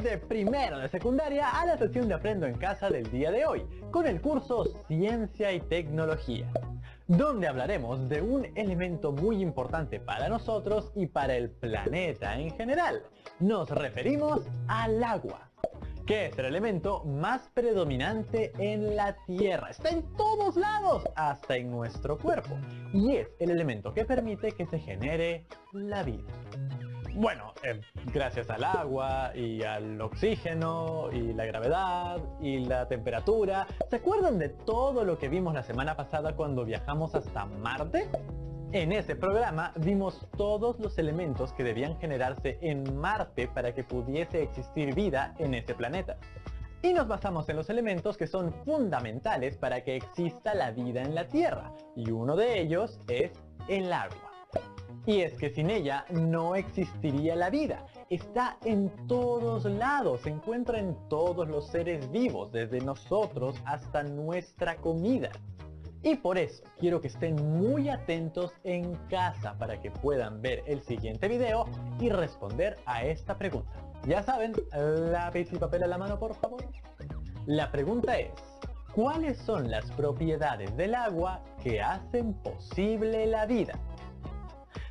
de primero de secundaria a la sesión de Aprendo en Casa del día de hoy, con el curso Ciencia y Tecnología, donde hablaremos de un elemento muy importante para nosotros y para el planeta en general. Nos referimos al agua, que es el elemento más predominante en la Tierra. Está en todos lados, hasta en nuestro cuerpo, y es el elemento que permite que se genere la vida. Bueno, gracias al agua y al oxígeno y la gravedad y la temperatura. ¿Se acuerdan de todo lo que vimos la semana pasada cuando viajamos hasta Marte? En ese programa vimos todos los elementos que debían generarse en Marte para que pudiese existir vida en ese planeta. Y nos basamos en los elementos que son fundamentales para que exista la vida en la Tierra. Y uno de ellos es el agua. Y es que sin ella no existiría la vida. Está en todos lados, se encuentra en todos los seres vivos, desde nosotros hasta nuestra comida. Y por eso quiero que estén muy atentos en casa para que puedan ver el siguiente video y responder a esta pregunta. Ya saben, lápiz y papel a la mano, por favor. La pregunta es: ¿cuáles son las propiedades del agua que hacen posible la vida?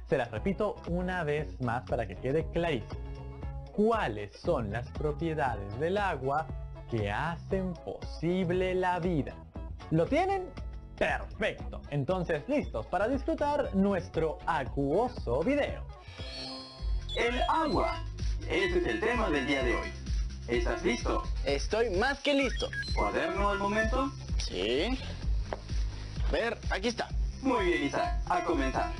Se las repito una vez más para que quede clarísimo. ¿Cuáles son las propiedades del agua que hacen posible la vida? ¿Lo tienen? ¡Perfecto! Entonces, listos para disfrutar nuestro acuoso video. El agua. Ese es el tema del día de hoy. ¿Estás listo? Estoy más que listo. ¿Cuaderno al momento? Sí. A ver, aquí está. Muy bien, Isaac. A comenzar.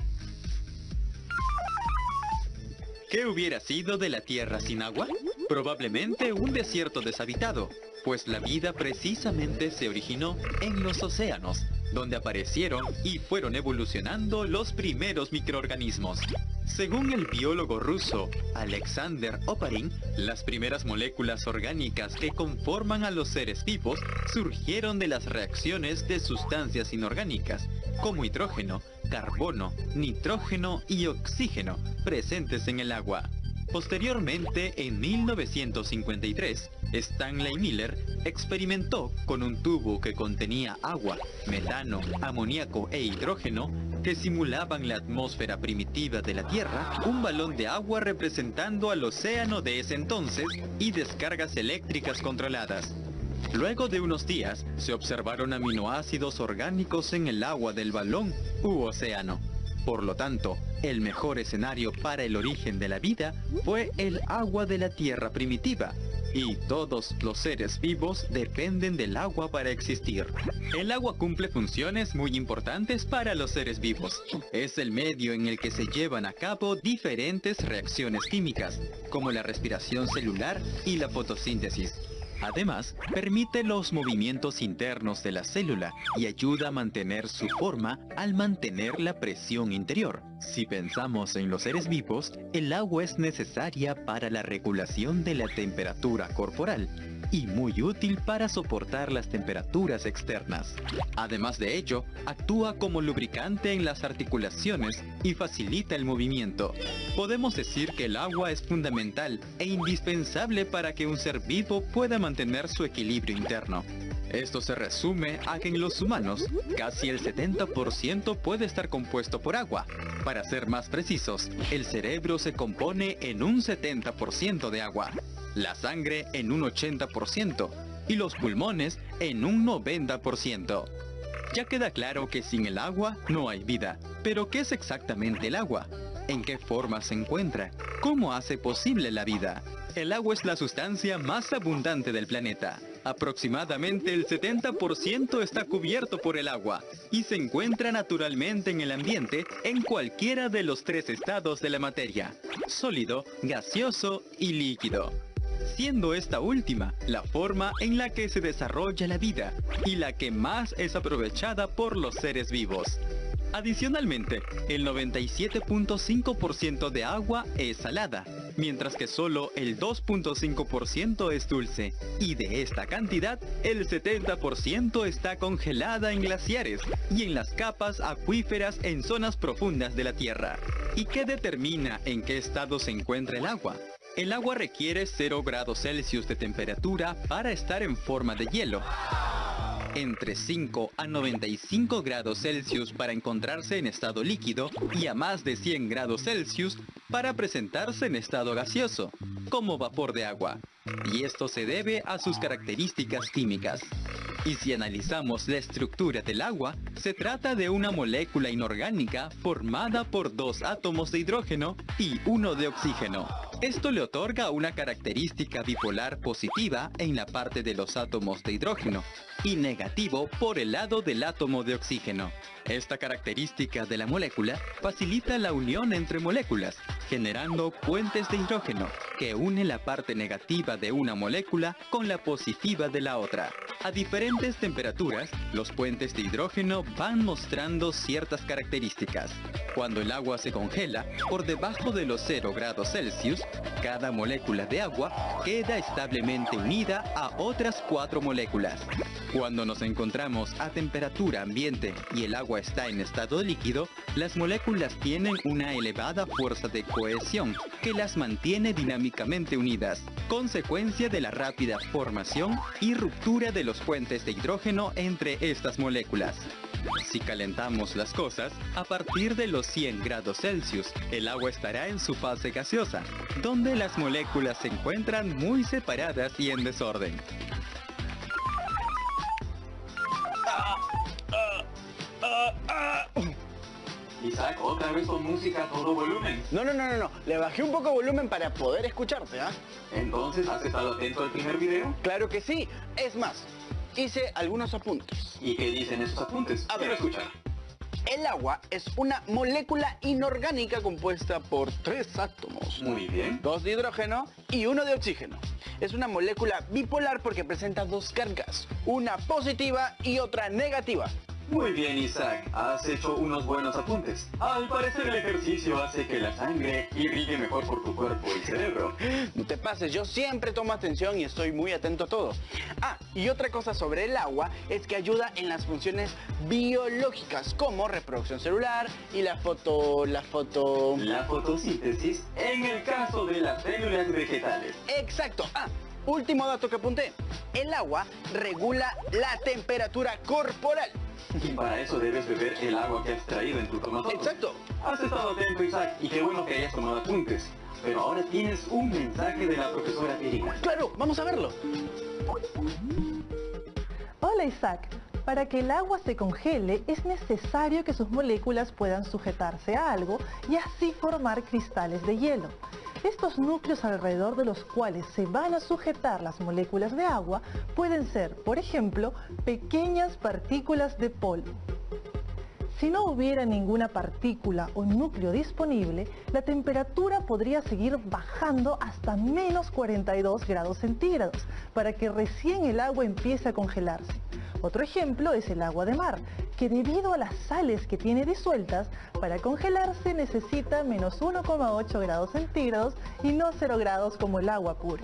¿Qué hubiera sido de la Tierra sin agua? Probablemente un desierto deshabitado, pues la vida precisamente se originó en los océanos, donde aparecieron y fueron evolucionando los primeros microorganismos. Según el biólogo ruso Alexander Oparin, las primeras moléculas orgánicas que conforman a los seres vivos surgieron de las reacciones de sustancias inorgánicas, como hidrógeno, carbono, nitrógeno y oxígeno, presentes en el agua. Posteriormente, en 1953, Stanley Miller experimentó con un tubo que contenía agua, metano, amoníaco e hidrógeno que simulaban la atmósfera primitiva de la Tierra, un balón de agua representando al océano de ese entonces y descargas eléctricas controladas. Luego de unos días, se observaron aminoácidos orgánicos en el agua del balón u océano. Por lo tanto, el mejor escenario para el origen de la vida fue el agua de la Tierra primitiva, y todos los seres vivos dependen del agua para existir. El agua cumple funciones muy importantes para los seres vivos. Es el medio en el que se llevan a cabo diferentes reacciones químicas, como la respiración celular y la fotosíntesis. Además, permite los movimientos internos de la célula y ayuda a mantener su forma al mantener la presión interior. Si pensamos en los seres vivos, el agua es necesaria para la regulación de la temperatura corporal y muy útil para soportar las temperaturas externas. Además de ello, actúa como lubricante en las articulaciones y facilita el movimiento. Podemos decir que el agua es fundamental e indispensable para que un ser vivo pueda mantener su equilibrio interno. Esto se resume a que en los humanos, casi el 70% puede estar compuesto por agua. Para ser más precisos, el cerebro se compone en un 70% de agua, la sangre en un 80% y los pulmones en un 90%. Ya queda claro que sin el agua no hay vida. Pero ¿qué es exactamente el agua? ¿En qué forma se encuentra? ¿Cómo hace posible la vida? El agua es la sustancia más abundante del planeta. Aproximadamente el 70% está cubierto por el agua y se encuentra naturalmente en el ambiente en cualquiera de los tres estados de la materia: sólido, gaseoso y líquido, siendo esta última la forma en la que se desarrolla la vida y la que más es aprovechada por los seres vivos. Adicionalmente, el 97.5% de agua es salada, mientras que solo el 2.5% es dulce, y de esta cantidad, el 70% está congelada en glaciares y en las capas acuíferas en zonas profundas de la Tierra. ¿Y qué determina en qué estado se encuentra el agua? El agua requiere 0 grados Celsius de temperatura para estar en forma de hielo. Entre 5 a 95 grados Celsius para encontrarse en estado líquido y a más de 100 grados Celsius para presentarse en estado gaseoso, como vapor de agua. Y esto se debe a sus características químicas. Y si analizamos la estructura del agua, se trata de una molécula inorgánica formada por 2 átomos de hidrógeno y 1 de oxígeno. Esto le otorga una característica bipolar positiva en la parte de los átomos de hidrógeno y negativo por el lado del átomo de oxígeno. Esta característica de la molécula facilita la unión entre moléculas, generando puentes de hidrógeno que unen la parte negativa de una molécula con la positiva de la otra. A diferentes temperaturas, los puentes de hidrógeno van mostrando ciertas características. Cuando el agua se congela por debajo de los 0 grados Celsius, cada molécula de agua queda establemente unida a otras 4 moléculas. Cuando nos encontramos a temperatura ambiente y el agua está en estado líquido, las moléculas tienen una elevada fuerza de cohesión que las mantiene dinámicamente unidas, consecuencia de la rápida formación y ruptura de los puentes de hidrógeno entre estas moléculas. Si calentamos las cosas, a partir de los 100 grados Celsius, el agua estará en su fase gaseosa, donde las moléculas se encuentran muy separadas y en desorden. Isaac, otra vez con música a todo volumen. No. Le bajé un poco de volumen para poder escucharte, ¿ah? Entonces, ¿has estado atento al primer video? Claro que sí. Es más, hice algunos apuntes. ¿Y qué dicen esos apuntes? A ver. Quiero escuchar. El agua es una molécula inorgánica compuesta por 3 átomos. Muy bien. 2 de hidrógeno y 1 de oxígeno. Es una molécula bipolar porque presenta 2 cargas, una positiva y otra negativa. Muy bien, Isaac. Has hecho unos buenos apuntes. Al parecer el ejercicio hace que la sangre irrigue mejor por tu cuerpo y cerebro. No te pases, yo siempre tomo atención y estoy muy atento a todo. Ah, y otra cosa sobre el agua es que ayuda en las funciones biológicas como reproducción celular y la fotosíntesis en el caso de las células vegetales. Exacto. Ah, último dato que apunté. El agua regula la temperatura corporal. Y para eso debes beber el agua que has traído en tu tomatódromo. Exacto. Has estado atento, Isaac, y qué bueno que hayas tomado apuntes. Pero ahora tienes un mensaje de la profesora Pirina. Claro, vamos a verlo. Hola Isaac, para que el agua se congele es necesario que sus moléculas puedan sujetarse a algo y así formar cristales de hielo. Estos núcleos alrededor de los cuales se van a sujetar las moléculas de agua pueden ser, por ejemplo, pequeñas partículas de polvo. Si no hubiera ninguna partícula o núcleo disponible, la temperatura podría seguir bajando hasta menos 42 grados centígrados, para que recién el agua empiece a congelarse. Otro ejemplo es el agua de mar, que debido a las sales que tiene disueltas, para congelarse necesita menos 1,8 grados centígrados y no 0 grados como el agua pura.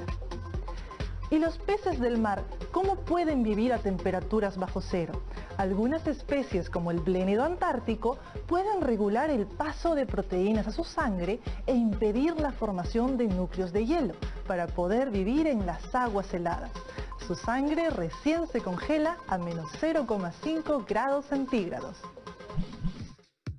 ¿Y los peces del mar cómo pueden vivir a temperaturas bajo cero? Algunas especies como el blénido antártico pueden regular el paso de proteínas a su sangre e impedir la formación de núcleos de hielo para poder vivir en las aguas heladas. Su sangre recién se congela a menos 0,5 grados centígrados.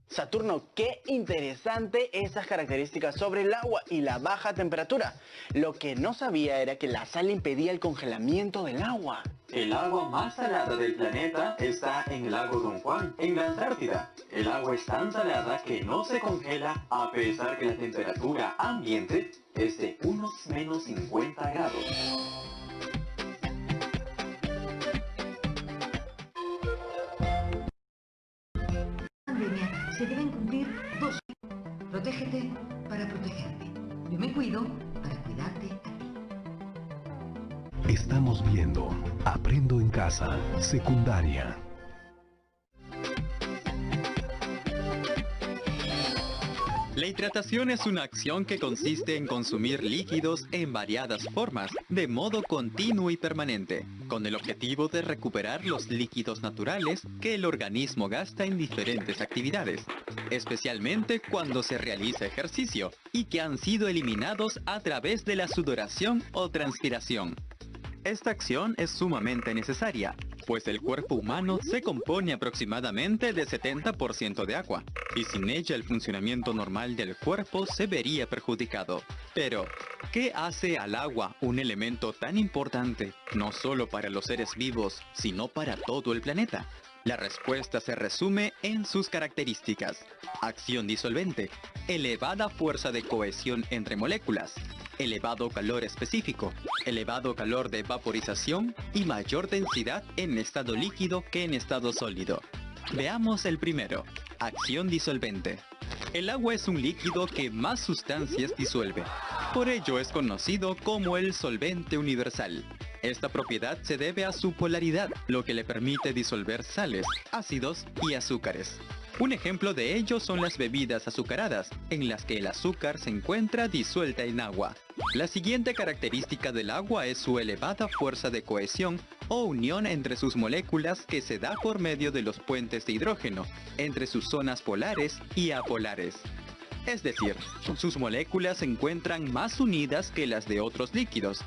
Saturno, qué interesante esas características sobre el agua y la baja temperatura. Lo que no sabía era que la sal impedía el congelamiento del agua. El agua más salada del planeta está en el lago Don Juan, en la Antártida. El agua es tan salada que no se congela a pesar que la temperatura ambiente es de unos menos 50 grados. Se deben cumplir 2. Protégete para protegerte. Yo me cuido para cuidarte a ti. Estamos viendo Aprendo en Casa, secundaria. La hidratación es una acción que consiste en consumir líquidos en variadas formas, de modo continuo y permanente, con el objetivo de recuperar los líquidos naturales que el organismo gasta en diferentes actividades. especialmente cuando se realiza ejercicio y que han sido eliminados a través de la sudoración o transpiración. Esta acción es sumamente necesaria, pues el cuerpo humano se compone aproximadamente de 70% de agua, y sin ella el funcionamiento normal del cuerpo se vería perjudicado. Pero, ¿qué hace al agua un elemento tan importante, no solo para los seres vivos, sino para todo el planeta? La respuesta se resume en sus características: acción disolvente, elevada fuerza de cohesión entre moléculas, elevado calor específico, elevado calor de vaporización y mayor densidad en estado líquido que en estado sólido. Veamos el primero: acción disolvente. El agua es un líquido que más sustancias disuelve. Por ello es conocido como el solvente universal. Esta propiedad se debe a su polaridad, lo que le permite disolver sales, ácidos y azúcares. Un ejemplo de ello son las bebidas azucaradas, en las que el azúcar se encuentra disuelta en agua. La siguiente característica del agua es su elevada fuerza de cohesión o unión entre sus moléculas, que se da por medio de los puentes de hidrógeno entre sus zonas polares y apolares. Es decir, sus moléculas se encuentran más unidas que las de otros líquidos.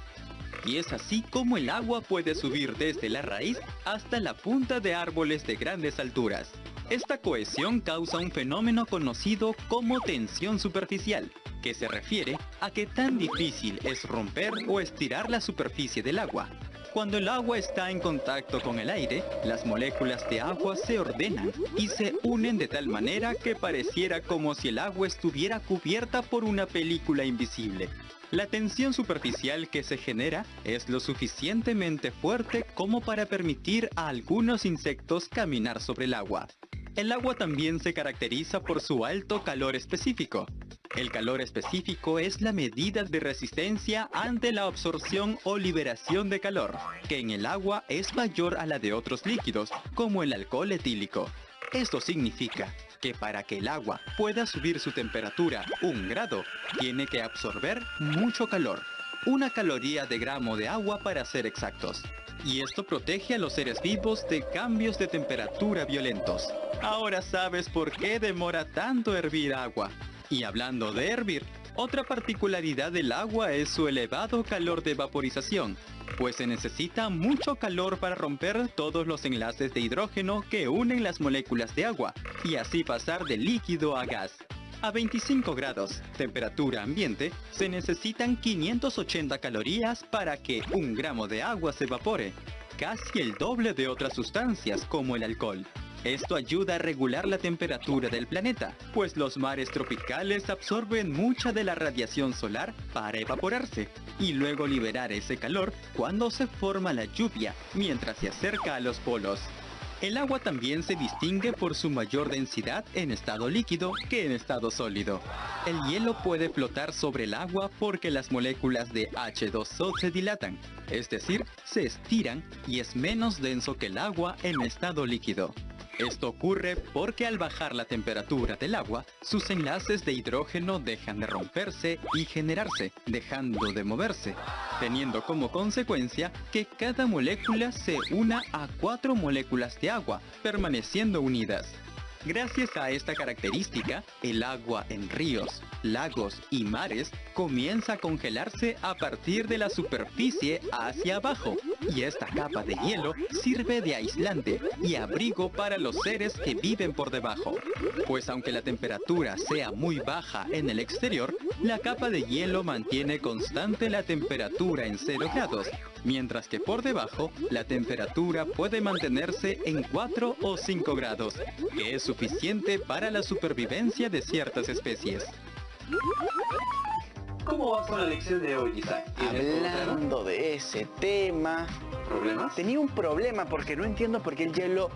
Y es así como el agua puede subir desde la raíz hasta la punta de árboles de grandes alturas. Esta cohesión causa un fenómeno conocido como tensión superficial, que se refiere a que tan difícil es romper o estirar la superficie del agua. Cuando el agua está en contacto con el aire, las moléculas de agua se ordenan y se unen de tal manera que pareciera como si el agua estuviera cubierta por una película invisible. La tensión superficial que se genera es lo suficientemente fuerte como para permitir a algunos insectos caminar sobre el agua. El agua también se caracteriza por su alto calor específico. El calor específico es la medida de resistencia ante la absorción o liberación de calor, que en el agua es mayor a la de otros líquidos, como el alcohol etílico. Esto significa que para que el agua pueda subir su temperatura 1 grado, tiene que absorber mucho calor, 1 caloría de gramo de agua para ser exactos. Y esto protege a los seres vivos de cambios de temperatura violentos. Ahora sabes por qué demora tanto hervir agua. Y hablando de hervir, otra particularidad del agua es su elevado calor de vaporización, pues se necesita mucho calor para romper todos los enlaces de hidrógeno que unen las moléculas de agua, y así pasar de líquido a gas. A 25 grados, temperatura ambiente, se necesitan 580 calorías para que 1 gramo de agua se evapore, casi el doble de otras sustancias como el alcohol. Esto ayuda a regular la temperatura del planeta, pues los mares tropicales absorben mucha de la radiación solar para evaporarse, y luego liberar ese calor cuando se forma la lluvia, mientras se acerca a los polos. El agua también se distingue por su mayor densidad en estado líquido que en estado sólido. El hielo puede flotar sobre el agua porque las moléculas de H2O se dilatan, es decir, se estiran, y es menos denso que el agua en estado líquido. Esto ocurre porque al bajar la temperatura del agua, sus enlaces de hidrógeno dejan de romperse y generarse, dejando de moverse, teniendo como consecuencia que cada molécula se una a 4 moléculas de agua, permaneciendo unidas. Gracias a esta característica, el agua en ríos, lagos y mares comienza a congelarse a partir de la superficie hacia abajo, y esta capa de hielo sirve de aislante y abrigo para los seres que viven por debajo. Pues aunque la temperatura sea muy baja en el exterior, la capa de hielo mantiene constante la temperatura en 0 grados, mientras que por debajo la temperatura puede mantenerse en 4 o 5 grados, que es suficiente para la supervivencia de ciertas especies. ¿Cómo vas con la lección de hoy, Isaac? Hablando de ese tema, ¿Problemas? tenía un problema porque no entiendo por qué el hielo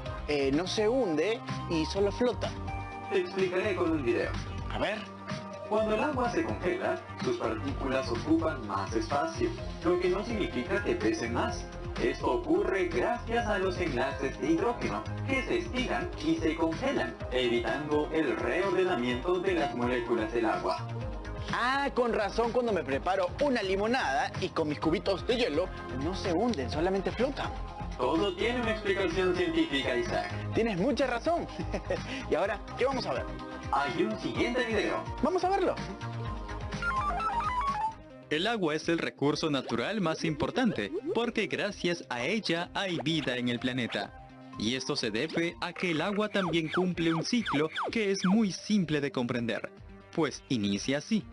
no se hunde y solo flota. Te explicaré con un video. A ver. Cuando el agua se congela, sus partículas ocupan más espacio, lo que no significa que pesen más. Esto ocurre gracias a los enlaces de hidrógeno, que se estiran y se congelan, evitando el reordenamiento de las moléculas del agua. Ah, con razón cuando me preparo una limonada y con mis cubitos de hielo no se hunden, solamente flotan. Todo tiene una explicación científica, Isaac. Tienes mucha razón. Y ahora, ¿qué vamos a ver? Hay un siguiente video. Vamos a verlo. El agua es el recurso natural más importante, porque gracias a ella hay vida en el planeta. Y esto se debe a que el agua también cumple un ciclo que es muy simple de comprender, pues inicia así.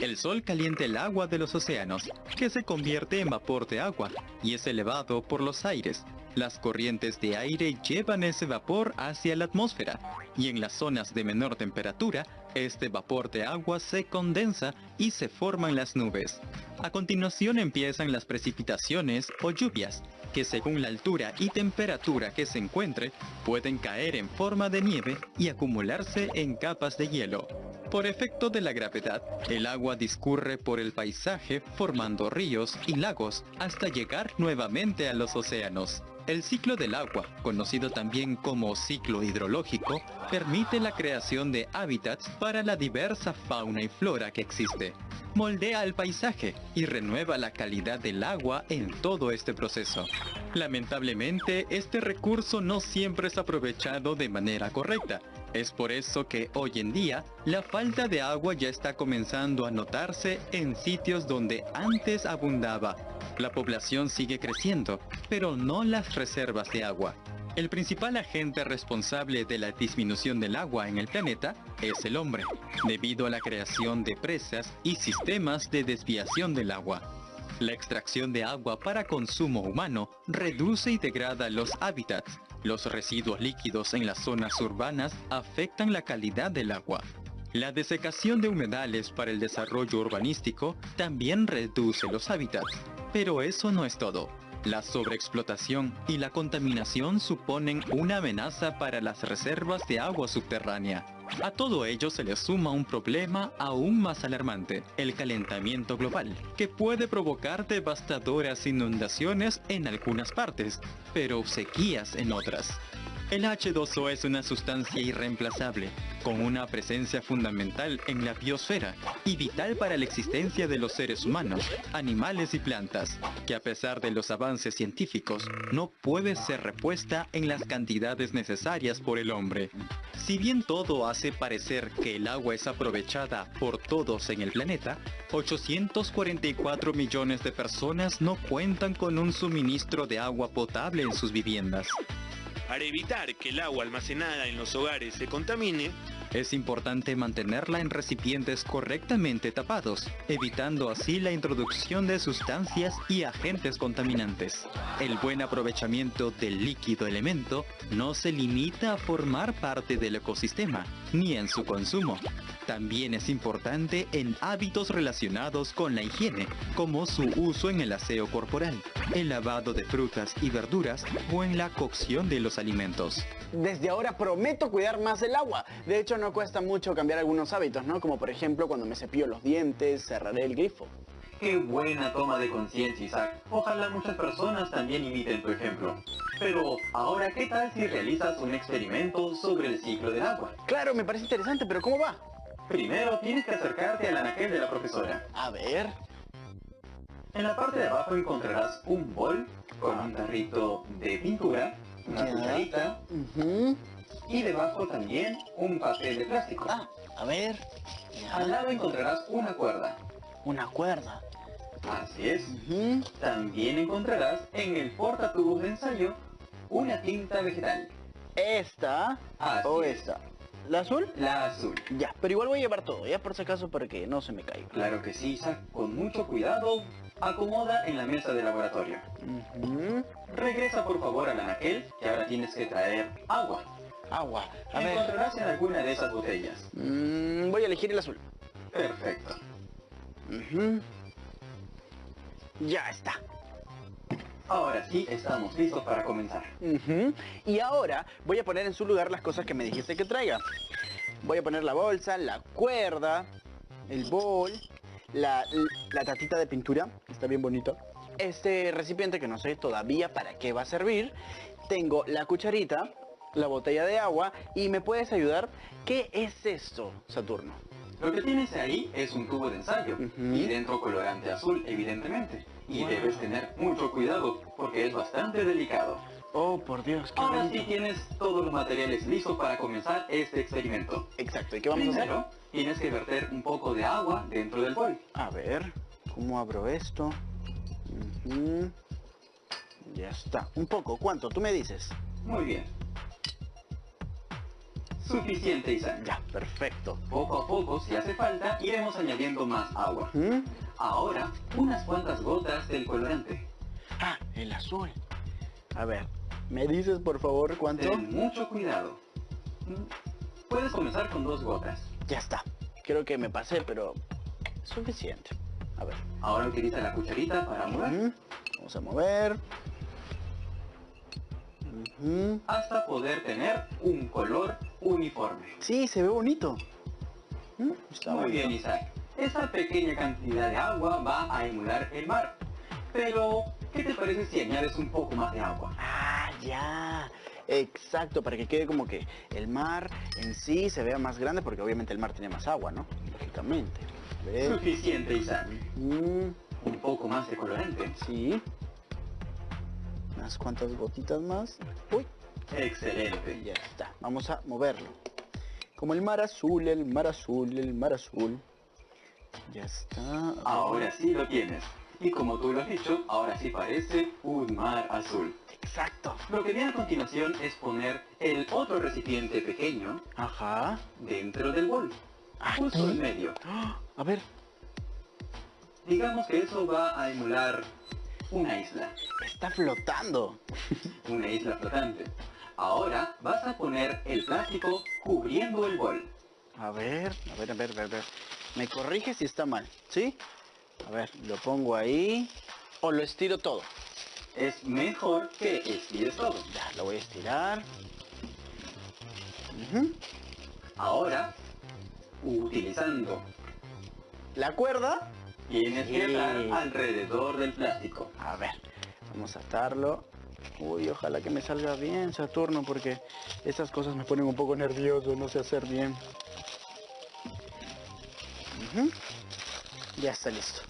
El sol calienta el agua de los océanos, que se convierte en vapor de agua, y es elevado por los aires. Las corrientes de aire llevan ese vapor hacia la atmósfera, y en las zonas de menor temperatura, este vapor de agua se condensa y se forman las nubes. A continuación empiezan las precipitaciones o lluvias, que según la altura y temperatura que se encuentre, pueden caer en forma de nieve y acumularse en capas de hielo. Por efecto de la gravedad, el agua discurre por el paisaje formando ríos y lagos hasta llegar nuevamente a los océanos. El ciclo del agua, conocido también como ciclo hidrológico, permite la creación de hábitats para la diversa fauna y flora que existe. Moldea el paisaje y renueva la calidad del agua en todo este proceso. Lamentablemente, este recurso no siempre es aprovechado de manera correcta. Es por eso que hoy en día, la falta de agua ya está comenzando a notarse en sitios donde antes abundaba. La población sigue creciendo, pero no las reservas de agua. El principal agente responsable de la disminución del agua en el planeta es el hombre, debido a la creación de presas y sistemas de desviación del agua. La extracción de agua para consumo humano reduce y degrada los hábitats. Los residuos líquidos en las zonas urbanas afectan la calidad del agua. La desecación de humedales para el desarrollo urbanístico también reduce los hábitats. Pero eso no es todo. La sobreexplotación y la contaminación suponen una amenaza para las reservas de agua subterránea. A todo ello se le suma un problema aún más alarmante, el calentamiento global, que puede provocar devastadoras inundaciones en algunas partes, pero sequías en otras. El H2O es una sustancia irreemplazable, con una presencia fundamental en la biosfera y vital para la existencia de los seres humanos, animales y plantas, que a pesar de los avances científicos, no puede ser repuesta en las cantidades necesarias por el hombre. Si bien todo hace parecer que el agua es aprovechada por todos en el planeta, 844 millones de personas no cuentan con un suministro de agua potable en sus viviendas. Para evitar que el agua almacenada en los hogares se contamine, es importante mantenerla en recipientes correctamente tapados, evitando así la introducción de sustancias y agentes contaminantes. El buen aprovechamiento del líquido elemento no se limita a formar parte del ecosistema, ni en su consumo. También es importante en hábitos relacionados con la higiene, como su uso en el aseo corporal, el lavado de frutas y verduras o en la cocción de los alimentos. Desde ahora prometo cuidar más el agua. De hecho, no cuesta mucho cambiar algunos hábitos, ¿no? Como por ejemplo, cuando me cepillo los dientes, cerraré el grifo. Qué buena toma de conciencia, Isaac. Ojalá muchas personas también imiten tu ejemplo. Pero ahora, ¿qué tal si realizas un experimento sobre el ciclo del agua? Claro, me parece interesante, pero ¿cómo va? Primero tienes que acercarte al anaquel de la profesora. A ver. En la parte de abajo encontrarás un bol con un tarrito de pintura, una cucharita y debajo también un papel de plástico. Ah, a ver. Al lado encontrarás una cuerda. Una cuerda. Así es. También encontrarás en el portatubos de ensayo una tinta vegetal. ¿Esta o esta? ¿La azul? La azul. Ya, pero igual voy a llevar todo, ya por si acaso para que no se me caiga. Claro que sí, Isaac. Con mucho cuidado, acomoda en la mesa de laboratorio. Regresa por favor al anaquel, que ahora tienes que traer agua. Agua. A ver. Encontrarás en alguna de esas botellas. Voy a elegir el azul. Perfecto. Ya está. Ahora sí, estamos listos para comenzar. Y ahora voy a poner en su lugar las cosas que me dijiste que traiga. Voy a poner la bolsa, la cuerda, el bol, la tatita de pintura, que está bien bonito. Este recipiente que no sé todavía para qué va a servir. Tengo la cucharita, la botella de agua y ¿me puedes ayudar? ¿Qué es esto, Saturno? Lo que tienes ahí es un tubo de ensayo y dentro colorante azul, evidentemente. Y debes tener mucho cuidado porque es bastante delicado. Oh, por Dios, qué Ahora bonito. sí tienes todos los materiales listos para comenzar este experimento. Exacto, ¿y qué vamos a hacer? Primero, tienes que verter un poco de agua dentro del bol. A ver, ¿cómo abro esto? Ujú. Ya está. Un poco, ¿cuánto? Tú me dices. Muy bien. Suficiente, Isaac. Ya, perfecto. Poco a poco, si hace falta, iremos añadiendo más agua. ¿Mm? Ahora, unas cuantas gotas del colorante. Ah, el azul. A ver, ¿me dices por favor cuánto? Ten mucho cuidado. Puedes comenzar con 2 gotas. Ya está. Creo que me pasé, pero suficiente. A ver. Ahora utiliza la cucharita para mover Ujú. Vamos a mover. Ujú. hasta poder tener un color uniforme. Sí, se ve bonito. Está Muy bonito. bien, Isaac. Esa pequeña cantidad de agua va a emular el mar. Pero, ¿qué te parece si añades un poco más de agua? Ah, ya. Exacto, para que quede como que el mar en sí se vea más grande, porque obviamente el mar tiene más agua, ¿no? Lógicamente. A ver. Suficiente, Isaac. Mm, Un poco más de colorante. sí. Unas cuantas gotitas más. Uy, Excelente. ya está. Vamos a moverlo. Como el mar azul, el mar azul, el mar azul. Ya está. Ahora sí lo tienes. Y como tú lo has dicho, ahora sí parece un mar azul. Exacto. Lo que viene a continuación es poner el otro recipiente pequeño Ajá. dentro del bol. Justo en medio. ¡Ah! A ver. Digamos que eso va a emular una isla. Está flotando. Una isla flotante. Ahora vas a poner el plástico cubriendo el bol. A ver, a ver, a ver, a ver, a ver. Me corrige si está mal, ¿sí? A ver, lo pongo ahí. O lo estiro todo. Es mejor que estires todo. Ya, lo voy a estirar. Ujú. Ahora, utilizando, La cuerda. tienes que atar Sí. alrededor del plástico. A ver, vamos a atarlo. Uy, ojalá que me salga bien, Saturno, porque esas cosas me ponen un poco nervioso, no sé hacer bien. Ujú. Ya está listo.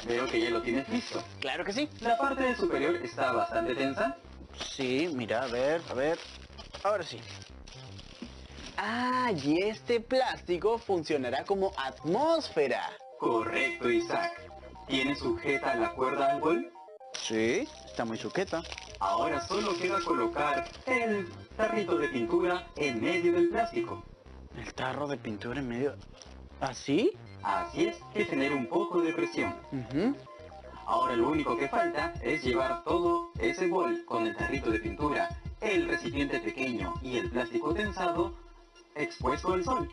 Veo que ya lo tienes listo. Claro que sí. La parte superior está bastante tensa. Sí, mira, a ver, a ver. Ahora sí. Ah, y este plástico funcionará como atmósfera. Correcto, Isaac. ¿Tienes sujeta la cuerda al bol? Sí, está muy sujeta. Ahora solo queda colocar el tarrito de pintura en medio del plástico. El tarro de pintura en medio. ¿Así? Así es, que tener un poco de presión. Ujú. Ahora lo único que falta es llevar todo ese bol con el tarrito de pintura, el recipiente pequeño y el plástico tensado expuesto al sol.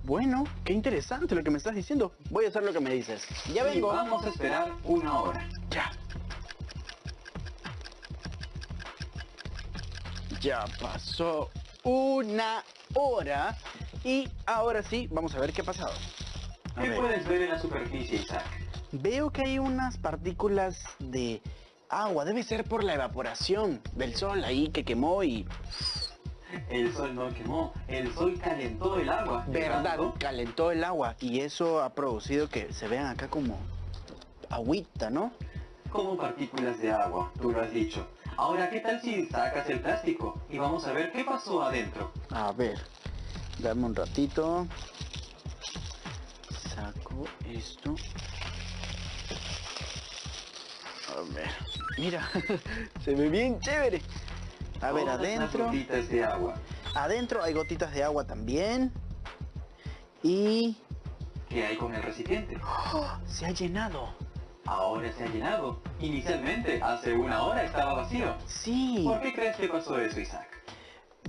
Bueno, qué interesante lo que me estás diciendo. Voy a hacer lo que me dices. Ya Y vengo. vamos a esperar 1 hora. Ya. Ya pasó 1 hora. Y ahora sí, vamos a ver qué ha pasado. A ¿Qué ver. puedes ver en la superficie, Isaac? Veo que hay unas partículas de agua. Debe ser por la evaporación del sol ahí que quemó y... El sol no quemó, el sol calentó el agua. ¿Verdad? llevando Calentó el agua y eso ha producido que se vean acá como agüita, ¿no? Como partículas de agua, tú lo has dicho. Ahora, ¿qué tal si sacas el plástico? Y vamos a ver qué pasó adentro. A ver, dame un ratito. Saco esto. A ver, mira, se ve bien chévere. A ver, Todas las adentro. gotitas de agua. Adentro hay gotitas de agua también. Y... ¿Qué hay con el recipiente? ¡oh! Se ha llenado. Ahora se ha llenado. Inicialmente, hace 1 hora estaba vacío. Sí. ¿Por qué crees que pasó eso, Isaac?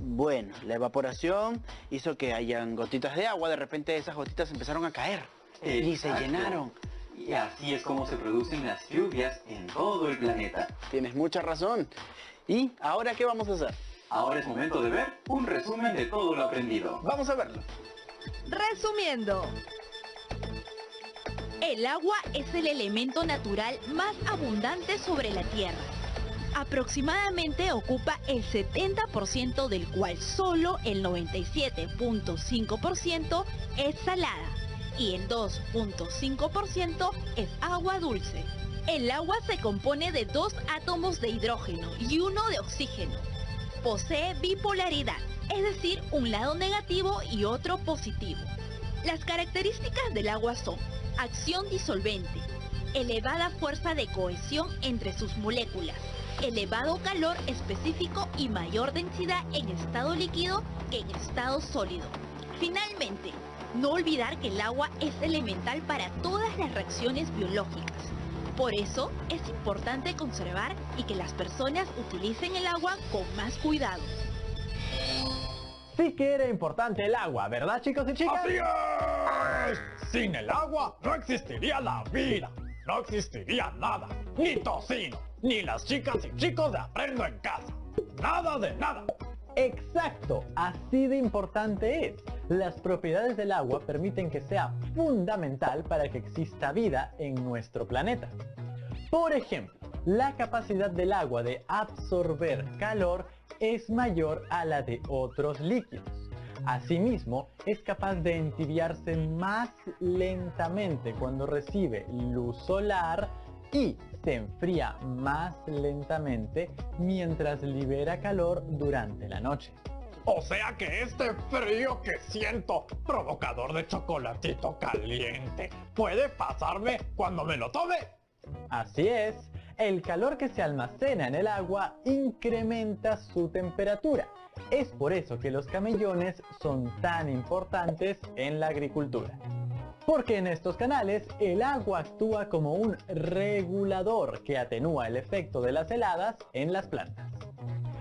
Bueno, la evaporación hizo que hayan gotitas de agua. De repente esas gotitas empezaron a caer. Y se Exacto. llenaron. Y así es como se producen las lluvias en todo el planeta. Tienes mucha razón. ¿Y ahora qué vamos a hacer? Ahora es momento de ver un resumen de todo lo aprendido. Vamos a verlo. Resumiendo, el agua es el elemento natural más abundante sobre la Tierra. Aproximadamente ocupa el 70%, del cual solo el 97.5% es salada y el 2.5% es agua dulce. El agua se compone de 2 átomos de hidrógeno y 1 de oxígeno. Posee bipolaridad, es decir, un lado negativo y otro positivo. Las características del agua son acción disolvente, elevada fuerza de cohesión entre sus moléculas, elevado calor específico y mayor densidad en estado líquido que en estado sólido. Finalmente, no olvidar que el agua es elemental para todas las reacciones biológicas. Por eso es importante conservar y que las personas utilicen el agua con más cuidado. Sí que era importante el agua, ¿verdad, chicos y chicas? ¡Así es! Sin el agua no existiría la vida, no existiría nada, ni tocino, ni las chicas y chicos de Aprendo en Casa. Nada de nada. Exacto, así de importante es. Las propiedades del agua permiten que sea fundamental para que exista vida en nuestro planeta. Por ejemplo, la capacidad del agua de absorber calor es mayor a la de otros líquidos. Asimismo, es capaz de entibiarse más lentamente cuando recibe luz solar y se enfría más lentamente mientras libera calor durante la noche. O sea que este frío que siento, provocador de chocolatito caliente, puede pasarme cuando me lo tome. Así es, el calor que se almacena en el agua incrementa su temperatura. Es por eso que los camellones son tan importantes en la agricultura. Porque en estos canales el agua actúa como un regulador que atenúa el efecto de las heladas en las plantas.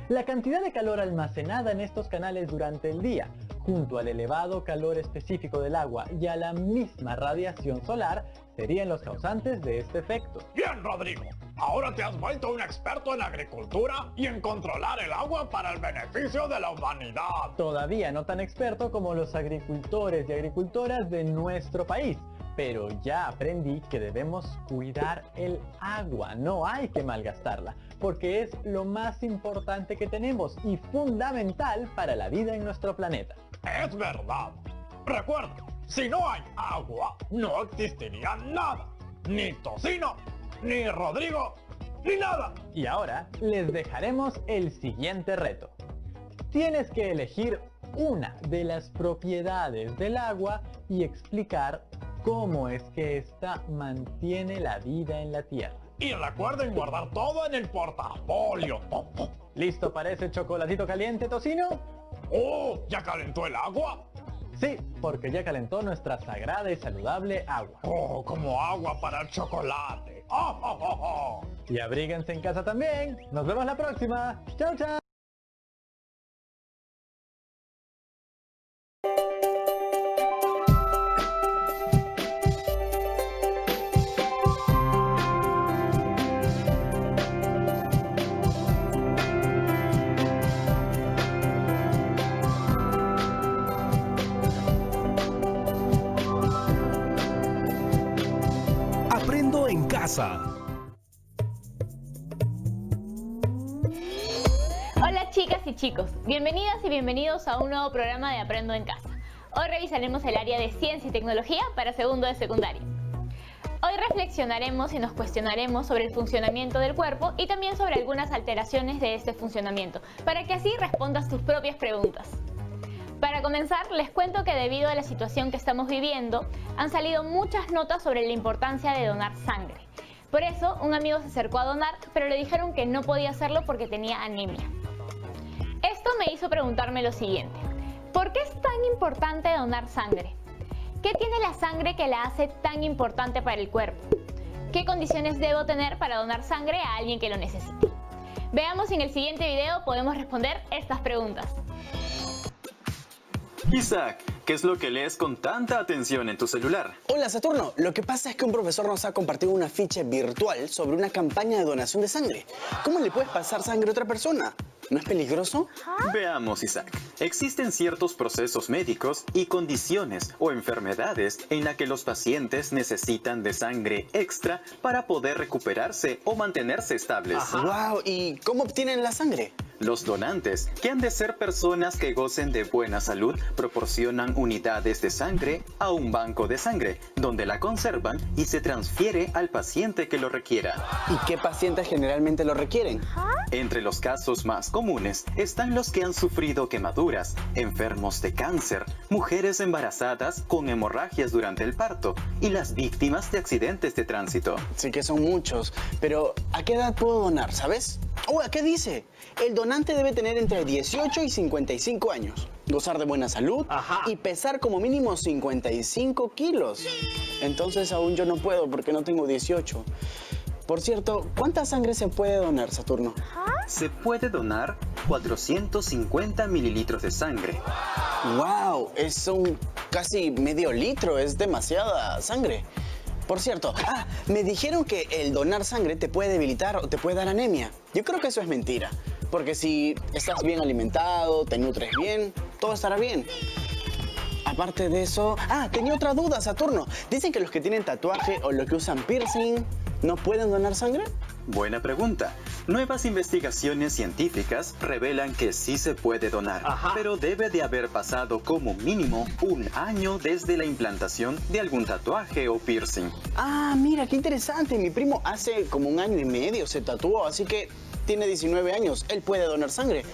La cantidad de calor almacenada en estos canales durante el día, junto al elevado calor específico del agua y a la misma radiación solar, serían los causantes de este efecto. Bien, Rodrigo. Ahora te has vuelto un experto en agricultura y en controlar el agua para el beneficio de la humanidad. Todavía no tan experto como los agricultores y agricultoras de nuestro país, pero ya aprendí que debemos cuidar el agua, no hay que malgastarla, porque es lo más importante que tenemos y fundamental para la vida en nuestro planeta. Es verdad. Recuerda, si no hay agua, no existiría nada. Ni tocino, ni Rodrigo, ni nada. Y ahora les dejaremos el siguiente reto. Tienes que elegir una de las propiedades del agua y explicar cómo es que ésta mantiene la vida en la Tierra. Y recuerden guardar todo en el portafolio. ¿Listo para ese chocolatito caliente, tocino? ¡Oh! ¿Ya calentó el agua? Sí, porque ya calentó nuestra sagrada y saludable agua. ¡Oh! Como agua para el chocolate. ¡Oh, oh, oh, oh! Y abríguense en casa también. Nos vemos la próxima. ¡Chao, chao! Aprendo en Casa. Hola chicas y chicos, bienvenidas y bienvenidos a un nuevo programa de Aprendo en Casa. Hoy revisaremos el área de Ciencia y Tecnología para segundo de secundaria. Hoy reflexionaremos y nos cuestionaremos sobre el funcionamiento del cuerpo y también sobre algunas alteraciones de este funcionamiento, para que así respondas tus propias preguntas. Para comenzar, les cuento que debido a la situación que estamos viviendo, han salido muchas notas sobre la importancia de donar sangre. Por eso, un amigo se acercó a donar, pero le dijeron que no podía hacerlo porque tenía anemia. Esto me hizo preguntarme lo siguiente: ¿por qué es tan importante donar sangre? ¿Qué tiene la sangre que la hace tan importante para el cuerpo? ¿Qué condiciones debo tener para donar sangre a alguien que lo necesite? Veamos si en el siguiente video podemos responder estas preguntas. Isaac, ¿qué es lo que lees con tanta atención en tu celular? Hola Saturno, lo que pasa es que un profesor nos ha compartido un afiche virtual sobre una campaña de donación de sangre. ¿Cómo le puedes pasar sangre a otra persona? ¿No es peligroso? Veamos, Isaac. Existen ciertos procesos médicos y condiciones o enfermedades en las que los pacientes necesitan de sangre extra para poder recuperarse o mantenerse estables. ¡Wow! ¿Y cómo obtienen la sangre? Los donantes, que han de ser personas que gocen de buena salud, proporcionan unidades de sangre a un banco de sangre, donde la conservan y se transfiere al paciente que lo requiera. ¿Y qué pacientes generalmente lo requieren? Entre los casos más comunes están los que han sufrido quemaduras, enfermos de cáncer, mujeres embarazadas con hemorragias durante el parto y las víctimas de accidentes de tránsito. Sí que son muchos, pero ¿a qué edad puedo donar, sabes? ¡Oh, ¿a qué dice? El donante debe tener entre 18 y 55 años, gozar de buena salud y pesar como mínimo 55 kilos. Entonces aún yo no puedo porque no tengo 18. Por cierto, ¿cuánta sangre se puede donar, Saturno? Se puede donar 450 mililitros de sangre. ¡Wow! Es casi medio litro, es demasiada sangre. Por cierto, me dijeron que el donar sangre te puede debilitar o te puede dar anemia. Yo creo que eso es mentira, porque si estás bien alimentado, te nutres bien, todo estará bien. Aparte de eso... tenía otra duda, Saturno. Dicen que los que tienen tatuaje o los que usan piercing no pueden donar sangre. Buena pregunta. Nuevas investigaciones científicas revelan que sí se puede donar, pero debe de haber pasado como mínimo 1 año desde la implantación de algún tatuaje o piercing. Mira, qué interesante. Mi primo hace como 1 año y medio se tatuó, así que tiene 19 años. Él puede donar sangre.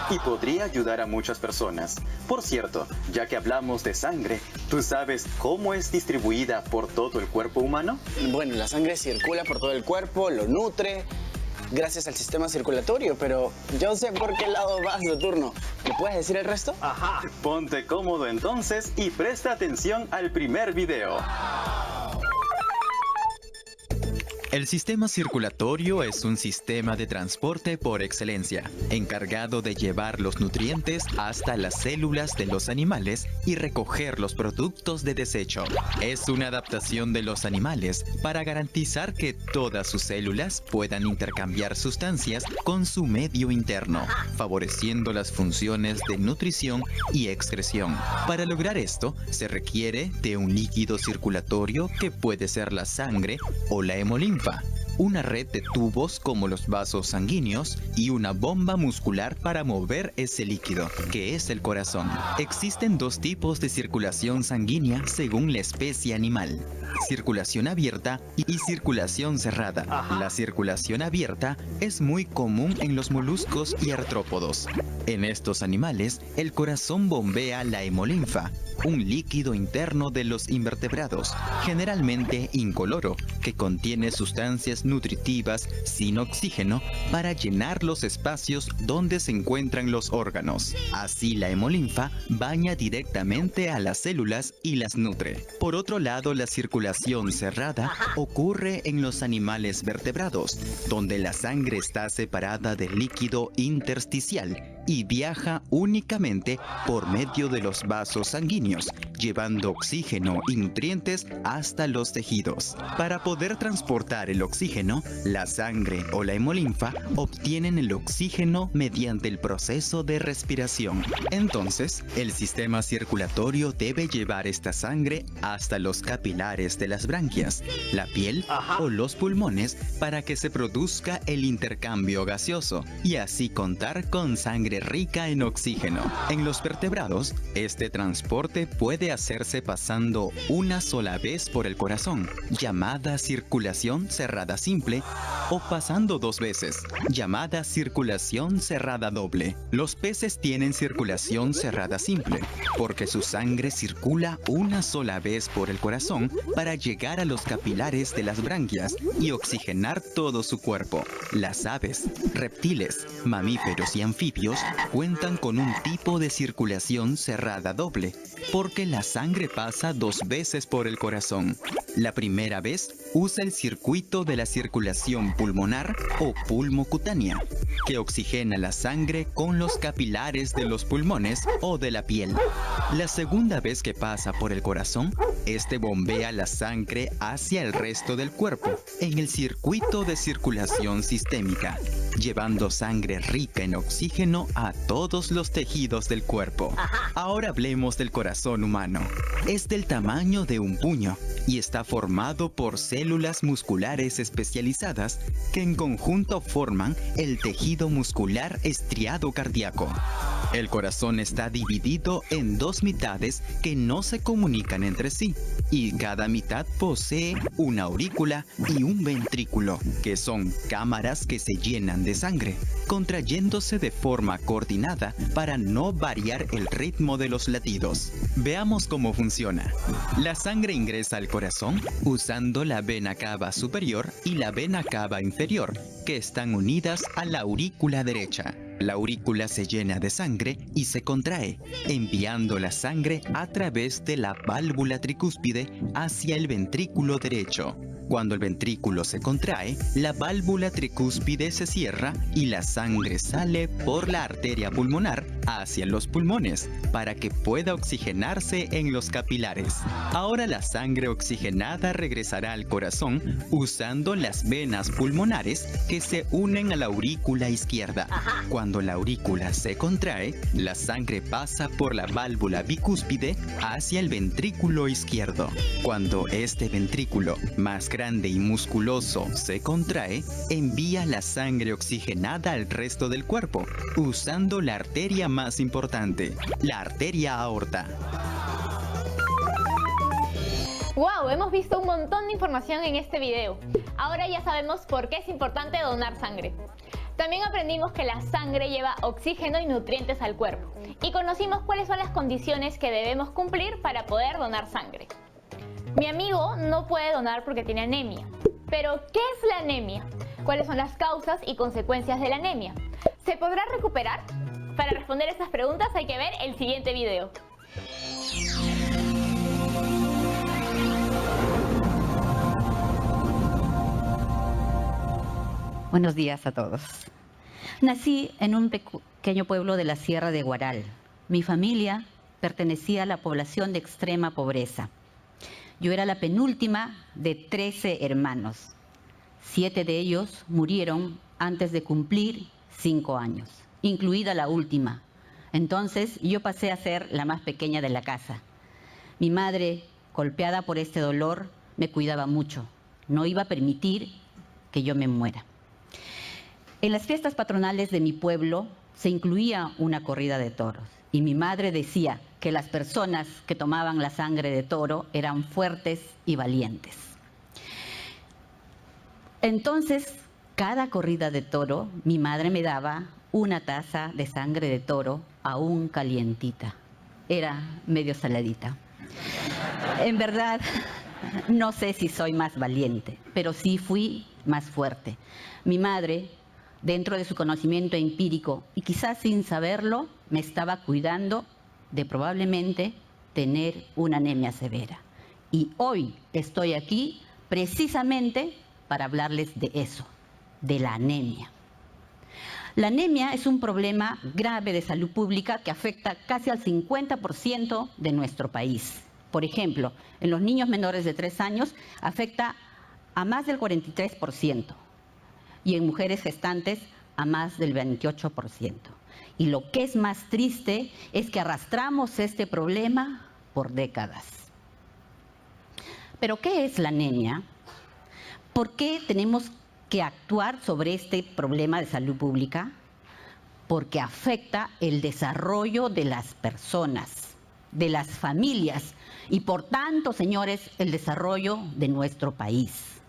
Y podría ayudar a muchas personas. Por cierto, ya que hablamos de sangre, ¿tú sabes cómo es distribuida por todo el cuerpo humano? Bueno, la sangre circula por todo el cuerpo, lo nutre, gracias al sistema circulatorio, pero yo sé por qué lado vas, Saturno. ¿Me puedes decir el resto? Ponte cómodo entonces y presta atención al primer video. El sistema circulatorio es un sistema de transporte por excelencia, encargado de llevar los nutrientes hasta las células de los animales y recoger los productos de desecho. Es una adaptación de los animales para garantizar que todas sus células puedan intercambiar sustancias con su medio interno, favoreciendo las funciones de nutrición y excreción. Para lograr esto, se requiere de un líquido circulatorio que puede ser la sangre o la hemolinfa, una red de tubos como los vasos sanguíneos y una bomba muscular para mover ese líquido, que es el corazón. Existen 2 tipos de circulación sanguínea según la especie animal: circulación abierta y circulación cerrada. La circulación abierta es muy común en los moluscos y artrópodos. En estos animales, el corazón bombea la hemolinfa, un líquido interno de los invertebrados, generalmente incoloro, que contiene sustancias nutritivas sin oxígeno para llenar los espacios donde se encuentran los órganos. Así la hemolinfa baña directamente a las células y las nutre. Por otro lado, la circulación cerrada ocurre en los animales vertebrados, donde la sangre está separada del líquido intersticial y viaja únicamente por medio de los vasos sanguíneos, llevando oxígeno y nutrientes hasta los tejidos. Para poder transportar el oxígeno, la sangre o la hemolinfa obtienen el oxígeno mediante el proceso de respiración. Entonces, el sistema circulatorio debe llevar esta sangre hasta los capilares de las branquias, la piel o los pulmones para que se produzca el intercambio gaseoso y así contar con sangre rica en oxígeno. En los vertebrados, este transporte puede hacerse pasando una sola vez por el corazón, llamada circulación cerrada simple, o pasando 2 veces, llamada circulación cerrada doble. Los peces tienen circulación cerrada simple, porque su sangre circula una sola vez por el corazón para llegar a los capilares de las branquias y oxigenar todo su cuerpo. Las aves, reptiles, mamíferos y anfibios cuentan con un tipo de circulación cerrada doble, porque la sangre pasa 2 veces por el corazón. La primera vez usa el circuito de la circulación pulmonar o pulmocutánea, que oxigena la sangre con los capilares de los pulmones o de la piel. La segunda vez que pasa por el corazón, este bombea la sangre hacia el resto del cuerpo en el circuito de circulación sistémica, llevando sangre rica en oxígeno a todos los tejidos del cuerpo. Ahora hablemos del corazón humano. Es del tamaño de un puño y está formado por células musculares especializadas que en conjunto forman el tejido muscular estriado cardíaco. El corazón está dividido en dos mitades que no se comunican entre sí, y cada mitad posee una aurícula y un ventrículo, que son cámaras que se llenan de sangre, contrayéndose de forma coordinada para no variar el ritmo de los latidos. Veamos cómo funciona. La sangre ingresa al corazón usando la vena cava superior y la vena cava inferior, que están unidas a la aurícula derecha. La aurícula se llena de sangre y se contrae, enviando la sangre a través de la válvula tricúspide hacia el ventrículo derecho. Cuando el ventrículo se contrae, la válvula tricúspide se cierra y la sangre sale por la arteria pulmonar hacia los pulmones para que pueda oxigenarse en los capilares. Ahora la sangre oxigenada regresará al corazón usando las venas pulmonares que se unen a la aurícula izquierda. Cuando la aurícula se contrae, la sangre pasa por la válvula bicúspide hacia el ventrículo izquierdo. Cuando este ventrículo, más grande y musculoso, se contrae, envía la sangre oxigenada al resto del cuerpo, usando la arteria más importante, la arteria aorta. ¡Wow! Hemos visto un montón de información en este video. Ahora ya sabemos por qué es importante donar sangre. También aprendimos que la sangre lleva oxígeno y nutrientes al cuerpo. Y conocimos cuáles son las condiciones que debemos cumplir para poder donar sangre. Mi amigo no puede donar porque tiene anemia. Pero, ¿qué es la anemia? ¿Cuáles son las causas y consecuencias de la anemia? ¿Se podrá recuperar? Para responder estas preguntas hay que ver el siguiente video. Buenos días a todos. Nací en un pequeño pueblo de la Sierra de Guaral. Mi familia pertenecía a la población de extrema pobreza. Yo era la penúltima de 13 hermanos. 7 de ellos murieron antes de cumplir 5 años, incluida la última. Entonces yo pasé a ser la más pequeña de la casa. Mi madre, golpeada por este dolor, me cuidaba mucho. No iba a permitir que yo me muera. En las fiestas patronales de mi pueblo se incluía una corrida de toros y mi madre decía que las personas que tomaban la sangre de toro eran fuertes y valientes. Entonces, cada corrida de toro, mi madre me daba una taza de sangre de toro aún calientita. Era medio saladita. En verdad, no sé si soy más valiente, pero sí fui más fuerte. Mi madre, dentro de su conocimiento empírico y quizás sin saberlo, me estaba cuidando de probablemente tener una anemia severa. Y hoy estoy aquí precisamente para hablarles de eso, de la anemia. La anemia es un problema grave de salud pública que afecta casi al 50% de nuestro país. Por ejemplo, en los niños menores de 3 años afecta a más del 43%. Y en mujeres gestantes a más del 28%. Y lo que es más triste es que arrastramos este problema por décadas. ¿Pero qué es la anemia? ¿Por qué tenemos que actuar sobre este problema de salud pública? Porque afecta el desarrollo de las personas, de las familias y por tanto, señores, el desarrollo de nuestro país.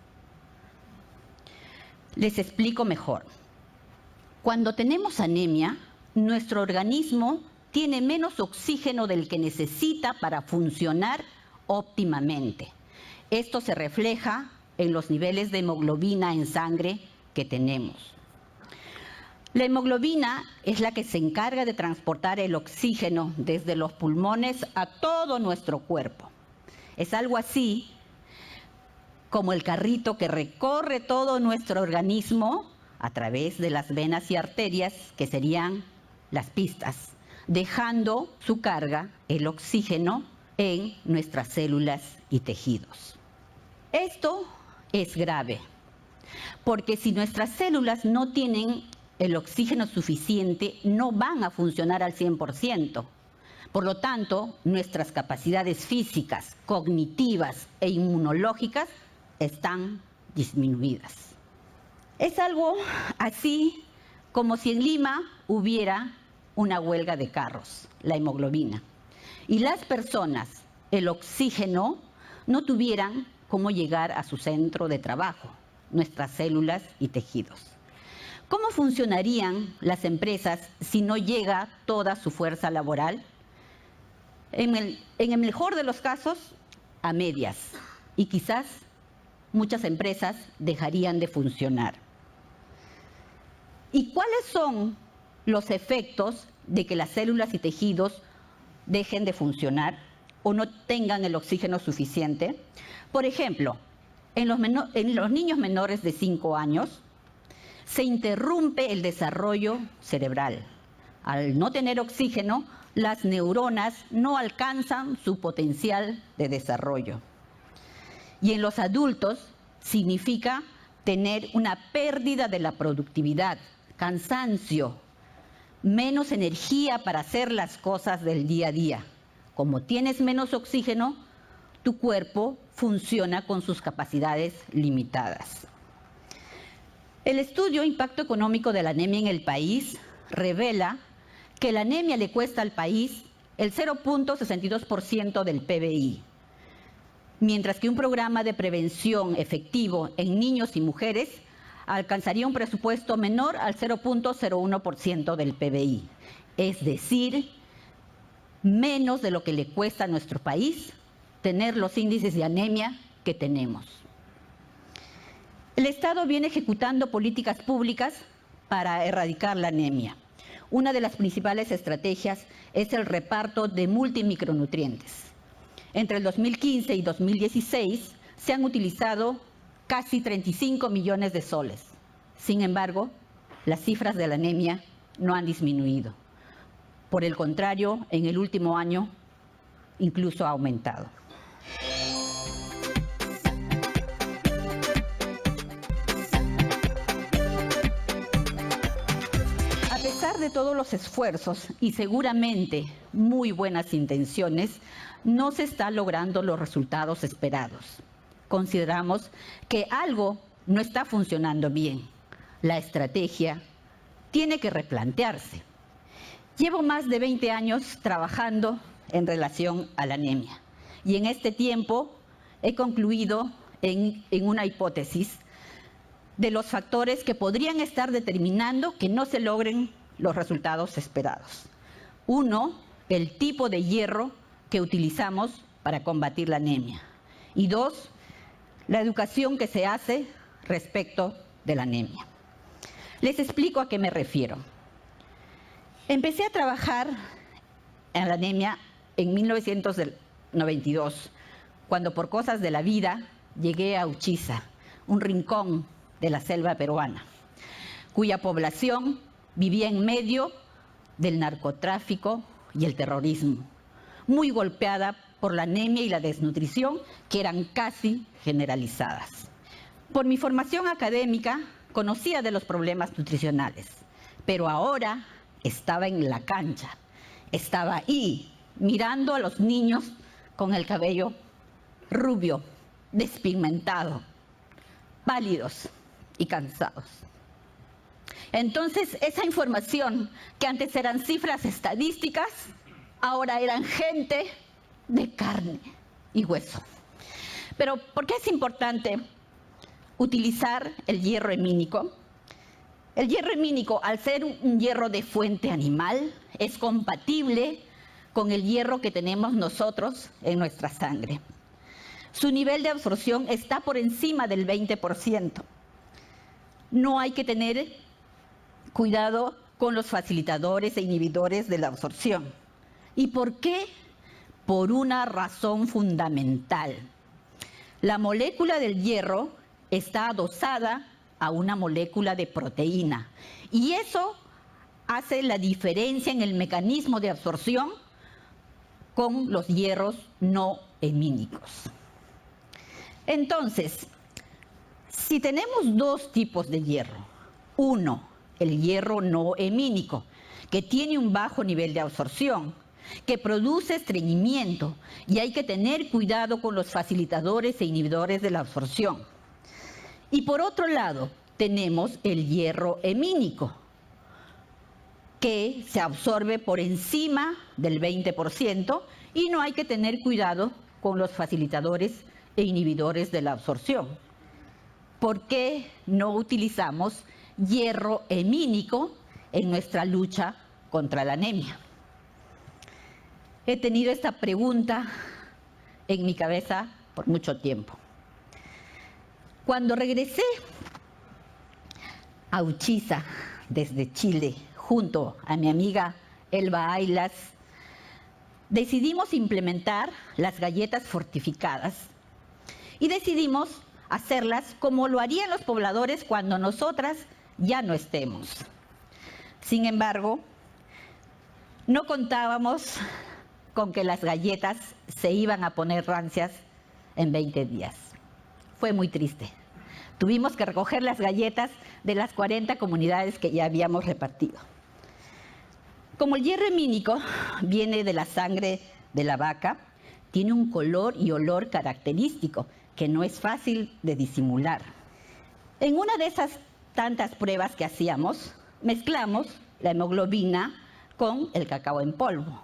Les explico mejor. Cuando tenemos anemia, nuestro organismo tiene menos oxígeno del que necesita para funcionar óptimamente. Esto se refleja en los niveles de hemoglobina en sangre que tenemos. La hemoglobina es la que se encarga de transportar el oxígeno desde los pulmones a todo nuestro cuerpo. Es algo así como el carrito que recorre todo nuestro organismo a través de las venas y arterias, que serían las pistas, dejando su carga, el oxígeno, en nuestras células y tejidos. Esto es grave, porque si nuestras células no tienen el oxígeno suficiente no van a funcionar al 100%. Por lo tanto, nuestras capacidades físicas, cognitivas e inmunológicas están disminuidas. Es algo así como si en Lima hubiera una huelga de carros, la hemoglobina, y las personas, el oxígeno, no tuvieran cómo llegar a su centro de trabajo, nuestras células y tejidos. ¿Cómo funcionarían las empresas si no llega toda su fuerza laboral? En el mejor de los casos, a medias, y quizás muchas empresas dejarían de funcionar. ¿Y cuáles son los efectos de que las células y tejidos dejen de funcionar o no tengan el oxígeno suficiente? Por ejemplo, en los niños menores de 5 años se interrumpe el desarrollo cerebral. Al no tener oxígeno, las neuronas no alcanzan su potencial de desarrollo. Y en los adultos significa tener una pérdida de la productividad, cansancio, menos energía para hacer las cosas del día a día. Como tienes menos oxígeno, tu cuerpo funciona con sus capacidades limitadas. El estudio Impacto Económico de la Anemia en el País revela que la anemia le cuesta al país el 0.62% del PBI, mientras que un programa de prevención efectivo en niños y mujeres alcanzaría un presupuesto menor al 0.01% del PBI, es decir, menos de lo que le cuesta a nuestro país tener los índices de anemia que tenemos. El Estado viene ejecutando políticas públicas para erradicar la anemia. Una de las principales estrategias es el reparto de multimicronutrientes. Entre el 2015 y 2016 se han utilizado casi 35 millones de soles. Sin embargo, las cifras de la anemia no han disminuido. Por el contrario, en el último año incluso ha aumentado. A pesar de todos los esfuerzos y seguramente muy buenas intenciones, no se están logrando los resultados esperados. Consideramos que algo no está funcionando bien. La estrategia tiene que replantearse. Llevo más de 20 años trabajando en relación a la anemia y en este tiempo he concluido en una hipótesis de los factores que podrían estar determinando que no se logren los resultados esperados. Uno, el tipo de hierro que utilizamos para combatir la anemia. Y dos, la educación que se hace respecto de la anemia. Les explico a qué me refiero. Empecé a trabajar en la anemia en 1992, cuando por cosas de la vida llegué a Uchiza, un rincón de la selva peruana, cuya población vivía en medio del narcotráfico y el terrorismo, muy golpeada por la anemia y la desnutrición que eran casi generalizadas. Por mi formación académica conocía de los problemas nutricionales, pero ahora estaba en la cancha, estaba ahí mirando a los niños con el cabello rubio, despigmentado, pálidos y cansados. Entonces, esa información que antes eran cifras estadísticas, ahora eran gente de carne y hueso. Pero, ¿por qué es importante utilizar el hierro hemínico? El hierro hemínico, al ser un hierro de fuente animal, es compatible con el hierro que tenemos nosotros en nuestra sangre. Su nivel de absorción está por encima del 20%. No hay que tener cuidado con los facilitadores e inhibidores de la absorción. ¿Y por qué? Por una razón fundamental. La molécula del hierro está adosada a una molécula de proteína y eso hace la diferencia en el mecanismo de absorción con los hierros no hemínicos. Entonces, si tenemos dos tipos de hierro, uno el hierro no hemínico, que tiene un bajo nivel de absorción, que produce estreñimiento y hay que tener cuidado con los facilitadores e inhibidores de la absorción. Y por otro lado, tenemos el hierro hemínico, que se absorbe por encima del 20% y no hay que tener cuidado con los facilitadores e inhibidores de la absorción. ¿Por qué no utilizamos hierro hemínico en nuestra lucha contra la anemia? He tenido esta pregunta en mi cabeza por mucho tiempo. Cuando regresé a Uchiza desde Chile, junto a mi amiga Elba Aylas, decidimos implementar las galletas fortificadas y decidimos hacerlas como lo harían los pobladores cuando nosotras ya no estemos. Sin embargo, no contábamos con que las galletas se iban a poner rancias en 20 días. Fue muy triste. Tuvimos que recoger las galletas de las 40 comunidades que ya habíamos repartido. Como el hierro hemínico viene de la sangre de la vaca, tiene un color y olor característico que no es fácil de disimular. En una de esas tantas pruebas que hacíamos, mezclamos la hemoglobina con el cacao en polvo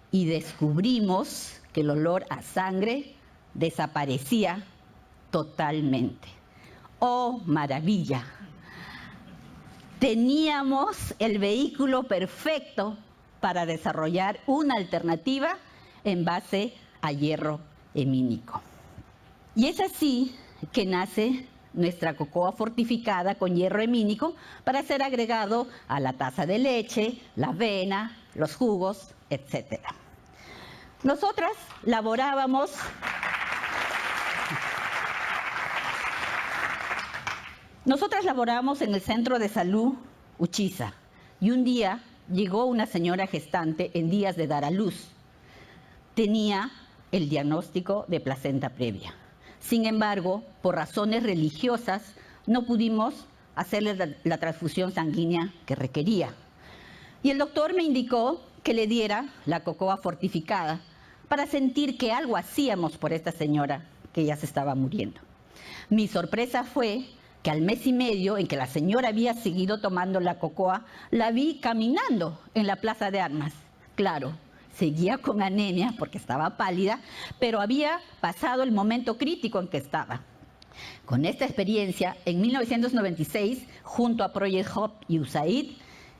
y descubrimos que el olor a sangre desaparecía totalmente. ¡Oh, maravilla! Teníamos el vehículo perfecto para desarrollar una alternativa en base a hierro hemínico. Y es así que nace nuestra cocoa fortificada con hierro hemínico para ser agregado a la taza de leche, la avena, los jugos, etc. Nosotras laborábamos en el Centro de Salud Uchiza y un día llegó una señora gestante en días de dar a luz. Tenía el diagnóstico de placenta previa. Sin embargo, por razones religiosas, no pudimos hacerle la transfusión sanguínea que requería. Y el doctor me indicó que le diera la cocoa fortificada para sentir que algo hacíamos por esta señora que ya se estaba muriendo. Mi sorpresa fue que al mes y medio en que la señora había seguido tomando la cocoa, la vi caminando en la Plaza de Armas. Claro, seguía con anemia porque estaba pálida, pero había pasado el momento crítico en que estaba. Con esta experiencia, en 1996, junto a Project Hub y USAID,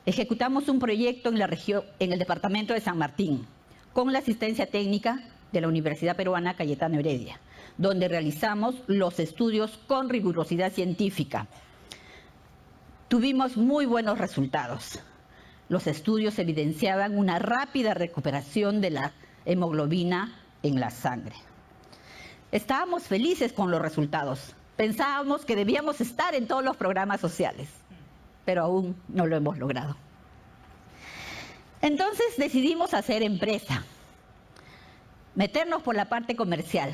ejecutamos un proyecto en la región, en el departamento de San Martín, con la asistencia técnica de la Universidad Peruana Cayetano Heredia, donde realizamos los estudios con rigurosidad científica. Tuvimos muy buenos resultados. Los estudios evidenciaban una rápida recuperación de la hemoglobina en la sangre. Estábamos felices con los resultados. Pensábamos que debíamos estar en todos los programas sociales, pero aún no lo hemos logrado. Entonces decidimos hacer empresa, meternos por la parte comercial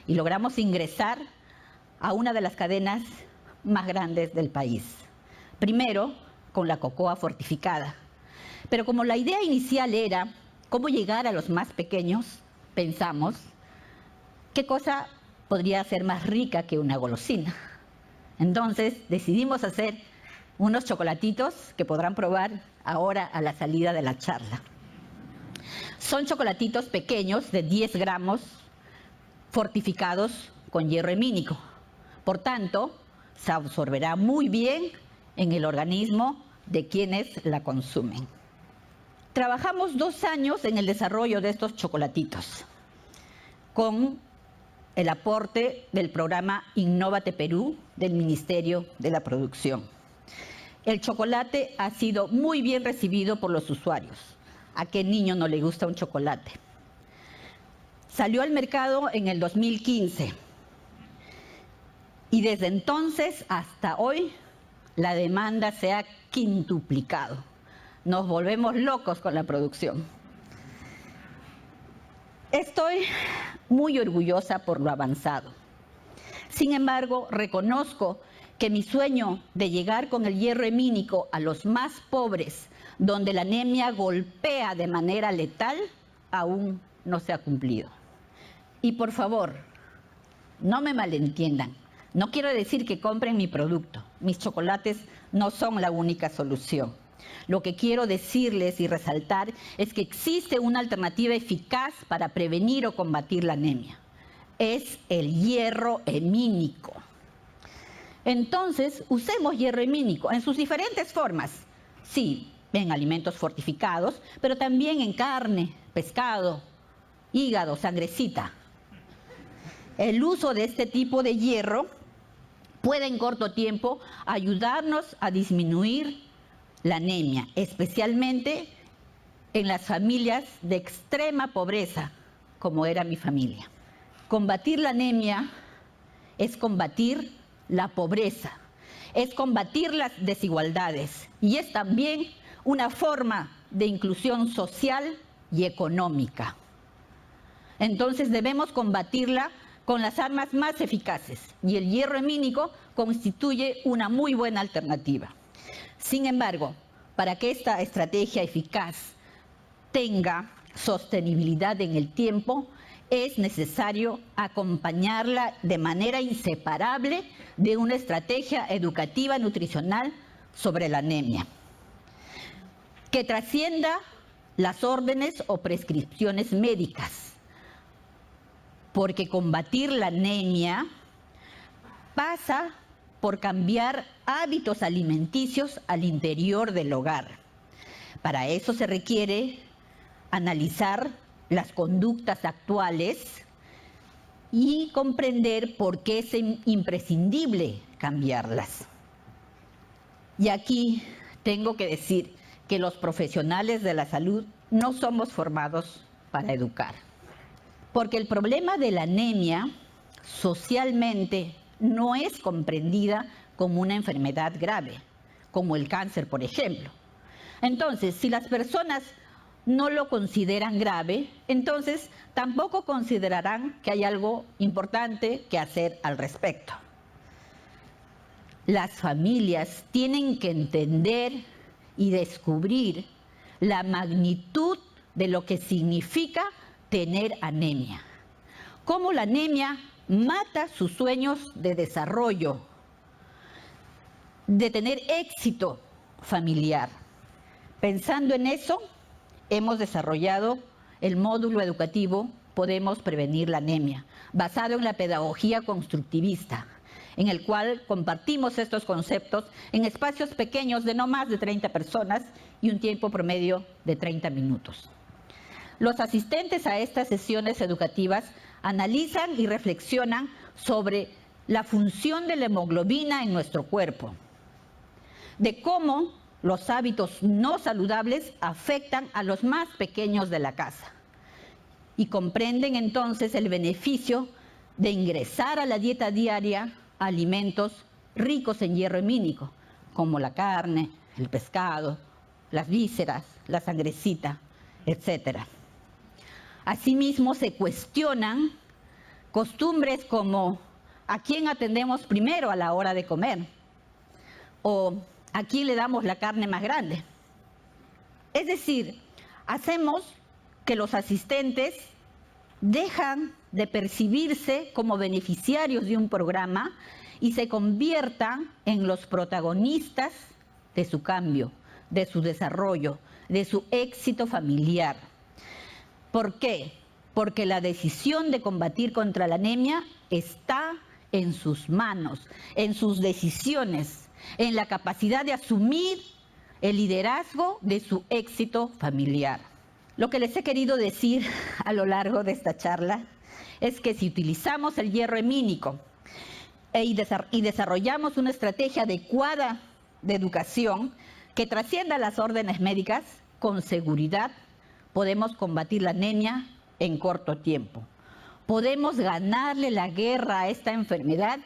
y logramos ingresar a una de las cadenas más grandes del país. Primero, con la cocoa fortificada. Pero como la idea inicial era cómo llegar a los más pequeños, pensamos, ¿qué cosa podría ser más rica que una golosina? Entonces decidimos hacer unos chocolatitos que podrán probar ahora a la salida de la charla. Son chocolatitos pequeños de 10 gramos fortificados con hierro hemínico. Por tanto, se absorberá muy bien en el organismo de quienes la consumen. Trabajamos 2 años en el desarrollo de estos chocolatitos con el aporte del programa Innovate Perú del Ministerio de la Producción. El chocolate ha sido muy bien recibido por los usuarios. ¿A qué niño no le gusta un chocolate? Salió al mercado en el 2015 y desde entonces hasta hoy la demanda se ha quintuplicado. Nos volvemos locos con la producción. Estoy muy orgullosa por lo avanzado. Sin embargo, reconozco que mi sueño de llegar con el hierro hemínico a los más pobres, donde la anemia golpea de manera letal, aún no se ha cumplido. Y por favor, no me malentiendan. No quiero decir que compren mi producto. Mis chocolates no son la única solución. Lo que quiero decirles y resaltar es que existe una alternativa eficaz para prevenir o combatir la anemia. Es el hierro hemínico. Entonces, usemos hierro hemínico en sus diferentes formas. Sí, en alimentos fortificados, pero también en carne, pescado, hígado, sangrecita. El uso de este tipo de hierro puede en corto tiempo ayudarnos a disminuir la anemia, especialmente en las familias de extrema pobreza, como era mi familia. Combatir la anemia es combatir la pobreza, es combatir las desigualdades y es también una forma de inclusión social y económica. Entonces debemos combatirla con las armas más eficaces y el hierro hemínico constituye una muy buena alternativa. Sin embargo, para que esta estrategia eficaz tenga sostenibilidad en el tiempo, es necesario acompañarla de manera inseparable de una estrategia educativa nutricional sobre la anemia, que trascienda las órdenes o prescripciones médicas, porque combatir la anemia pasa por cambiar hábitos alimenticios al interior del hogar. Para eso se requiere analizar las conductas actuales y comprender por qué es imprescindible cambiarlas. Y aquí tengo que decir que los profesionales de la salud no somos formados para educar. Porque el problema de la anemia socialmente no es comprendida como una enfermedad grave, como el cáncer, por ejemplo. Entonces, si las personas no lo consideran grave, entonces tampoco considerarán que hay algo importante que hacer al respecto. Las familias tienen que entender y descubrir la magnitud de lo que significa tener anemia. Cómo la anemia mata sus sueños de desarrollo, de tener éxito familiar. Pensando en eso, hemos desarrollado el módulo educativo Podemos Prevenir la Anemia, basado en la pedagogía constructivista, en el cual compartimos estos conceptos en espacios pequeños de no más de 30 personas y un tiempo promedio de 30 minutos. Los asistentes a estas sesiones educativas analizan y reflexionan sobre la función de la hemoglobina en nuestro cuerpo, de cómo los hábitos no saludables afectan a los más pequeños de la casa y comprenden entonces el beneficio de ingresar a la dieta diaria alimentos ricos en hierro hemínico, como la carne, el pescado, las vísceras, la sangrecita, etc. Asimismo, se cuestionan costumbres como ¿a quién atendemos primero a la hora de comer? ¿O a quién le damos la carne más grande? Es decir, hacemos que los asistentes dejan de percibirse como beneficiarios de un programa y se conviertan en los protagonistas de su cambio, de su desarrollo, de su éxito familiar. ¿Por qué? Porque la decisión de combatir contra la anemia está en sus manos, en sus decisiones, en la capacidad de asumir el liderazgo de su éxito familiar. Lo que les he querido decir a lo largo de esta charla es que si utilizamos el hierro hemínico y desarrollamos una estrategia adecuada de educación que trascienda las órdenes médicas, con seguridad podemos combatir la anemia en corto tiempo. Podemos ganarle la guerra a esta enfermedad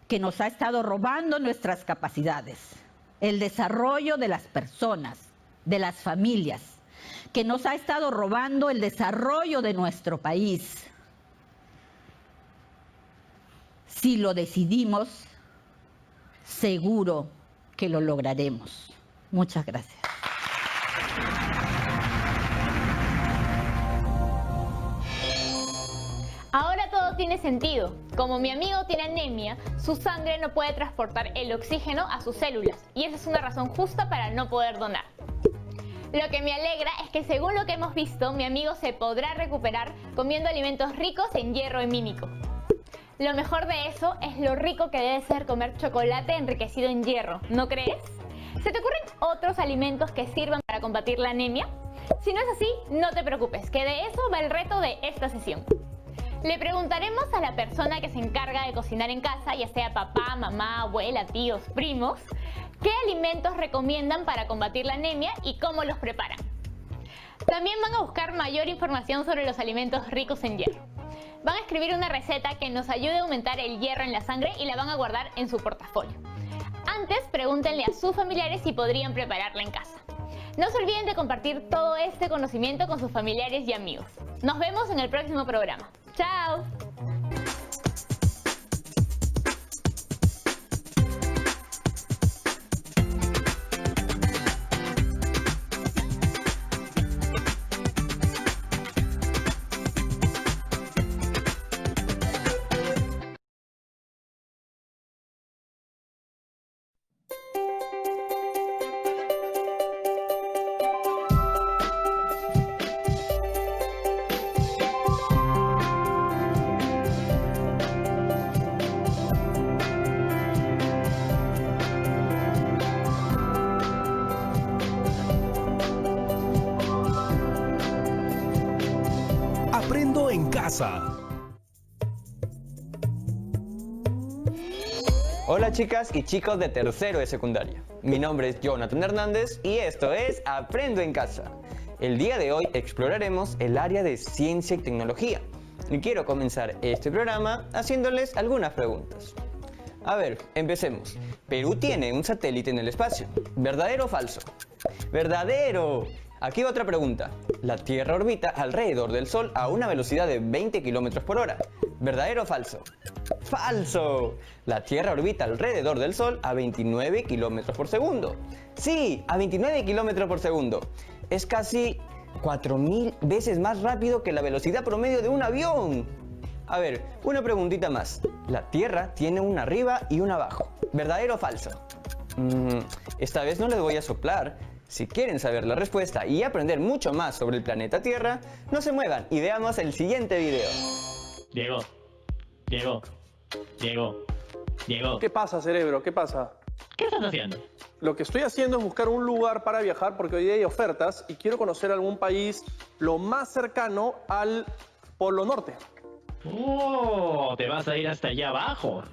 que nos ha estado robando nuestras capacidades, el desarrollo de las personas, de las familias, que nos ha estado robando el desarrollo de nuestro país. Si lo decidimos, Seguro que lo lograremos. Muchas gracias. Ahora todo tiene sentido. Como mi amigo tiene anemia, su sangre no puede transportar el oxígeno a sus células y esa es una razón justa para no poder donar. Lo que me alegra es que según lo que hemos visto, mi amigo se podrá recuperar comiendo alimentos ricos en hierro hemínico. Lo mejor de eso es lo rico que debe ser comer chocolate enriquecido en hierro, ¿no crees? ¿Se te ocurren otros alimentos que sirvan para combatir la anemia? Si no es así, no te preocupes, que de eso va el reto de esta sesión. Le preguntaremos a la persona que se encarga de cocinar en casa, ya sea papá, mamá, abuela, tíos, primos, qué alimentos recomiendan para combatir la anemia y cómo los preparan. También van a buscar mayor información sobre los alimentos ricos en hierro. Van a escribir una receta que nos ayude a aumentar el hierro en la sangre y la van a guardar en su portafolio. Antes, pregúntenle a sus familiares si podrían prepararla en casa. No se olviden de compartir todo este conocimiento con sus familiares y amigos. Nos vemos en el próximo programa. ¡Chao! Aprendo en casa. Hola chicas y chicos de tercero de secundaria. Mi nombre es Jonathan Hernández y esto es Aprendo en Casa. El día de hoy exploraremos el área de ciencia y tecnología. Y quiero comenzar este programa haciéndoles algunas preguntas. A ver, empecemos. Perú tiene un satélite en el espacio. ¿Verdadero o falso? ¡Verdadero! Aquí otra pregunta. La Tierra orbita alrededor del Sol a una velocidad de 20 km por hora. ¿Verdadero o falso? ¡Falso! La Tierra orbita alrededor del Sol a 29 km por segundo. Sí, a 29 km por segundo. Es casi 4000 veces más rápido que la velocidad promedio de un avión. A ver, una preguntita más. La Tierra tiene una arriba y una abajo. ¿Verdadero o falso? Esta vez no les voy a soplar. Si quieren saber la respuesta y aprender mucho más sobre el planeta Tierra, no se muevan y veamos el siguiente video. Diego. ¿Qué pasa, cerebro? ¿Qué pasa? ¿Qué estás haciendo? Lo que estoy haciendo es buscar un lugar para viajar porque hoy día hay ofertas y quiero conocer algún país lo más cercano al Polo Norte. ¡Oh! ¿Te vas a ir hasta allá abajo?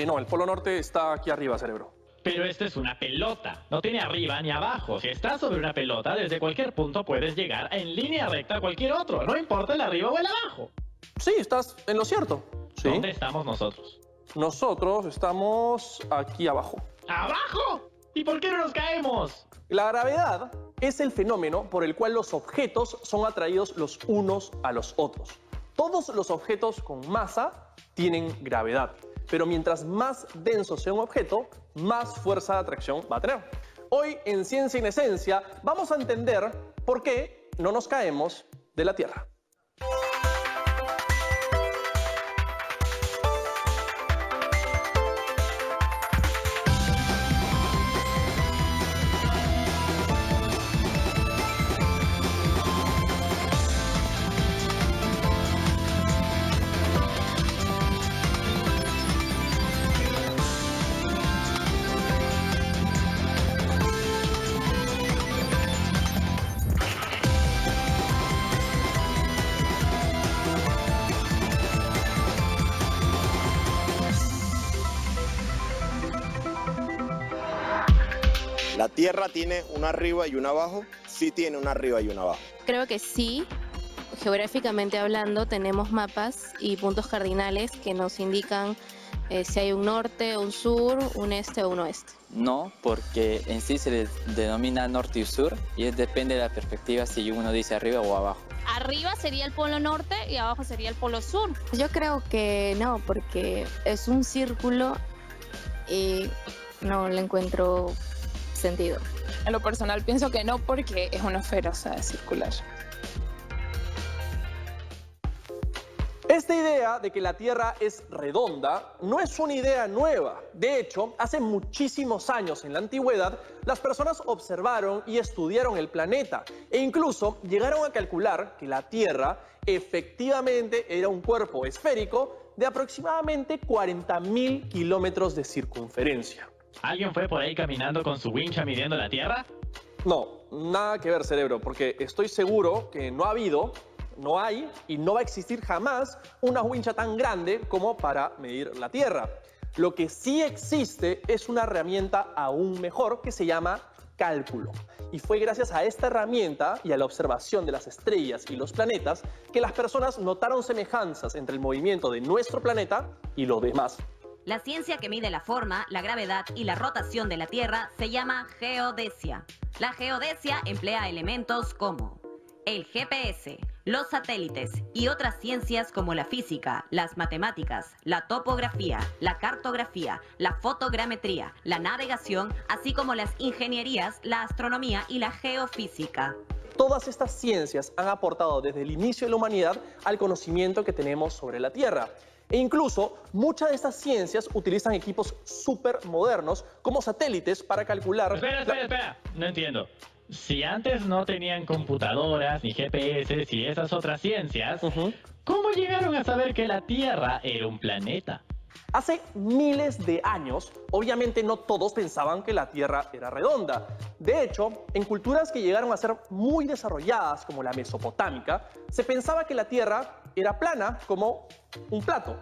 No, el Polo Norte está aquí arriba, cerebro. Pero esta es una pelota, no tiene arriba ni abajo. Si estás sobre una pelota, desde cualquier punto puedes llegar en línea recta a cualquier otro, no importa el arriba o el abajo. Sí, estás en lo cierto. ¿Sí? ¿Dónde estamos nosotros? Nosotros estamos aquí abajo. ¿Abajo? ¿Y por qué no nos caemos? La gravedad es el fenómeno por el cual los objetos son atraídos los unos a los otros. Todos los objetos con masa tienen gravedad. Pero mientras más denso sea un objeto, más fuerza de atracción va a tener. Hoy en Ciencia en Esencia vamos a entender por qué no nos caemos de la Tierra. ¿La Tierra tiene una arriba y una abajo? Sí tiene una arriba y una abajo. Creo que sí. Geográficamente hablando, tenemos mapas y puntos cardinales que nos indican si hay un norte, un sur, un este o un oeste. No, porque en sí se les denomina norte y sur y depende de la perspectiva si uno dice arriba o abajo. Arriba sería el polo norte y abajo sería el polo sur. Yo creo que no, porque es un círculo y no le encuentro sentido. En lo personal pienso que no, porque es una esfera, o sea, es circular. Esta idea de que la Tierra es redonda no es una idea nueva. De hecho, hace muchísimos años en la antigüedad, las personas observaron y estudiaron el planeta e incluso llegaron a calcular que la Tierra efectivamente era un cuerpo esférico de aproximadamente 40.000 kilómetros de circunferencia. ¿Alguien fue por ahí caminando con su wincha midiendo la Tierra? No, nada que ver, cerebro, porque estoy seguro que no hay y no va a existir jamás una wincha tan grande como para medir la Tierra. Lo que sí existe es una herramienta aún mejor que se llama cálculo. Y fue gracias a esta herramienta y a la observación de las estrellas y los planetas que las personas notaron semejanzas entre el movimiento de nuestro planeta y los demás. La ciencia que mide la forma, la gravedad y la rotación de la Tierra se llama geodesia. La geodesia emplea elementos como el GPS, los satélites y otras ciencias como la física, las matemáticas, la topografía, la cartografía, la fotogrametría, la navegación, así como las ingenierías, la astronomía y la geofísica. Todas estas ciencias han aportado desde el inicio de la humanidad al conocimiento que tenemos sobre la Tierra. E incluso muchas de estas ciencias utilizan equipos súper modernos como satélites para calcular... Espera. No entiendo. Si antes no tenían computadoras, ni GPS, y esas otras ciencias, ¿cómo llegaron a saber que la Tierra era un planeta? Hace miles de años, obviamente no todos pensaban que la Tierra era redonda. De hecho, en culturas que llegaron a ser muy desarrolladas, como la mesopotámica, se pensaba que la Tierra era plana como un plato.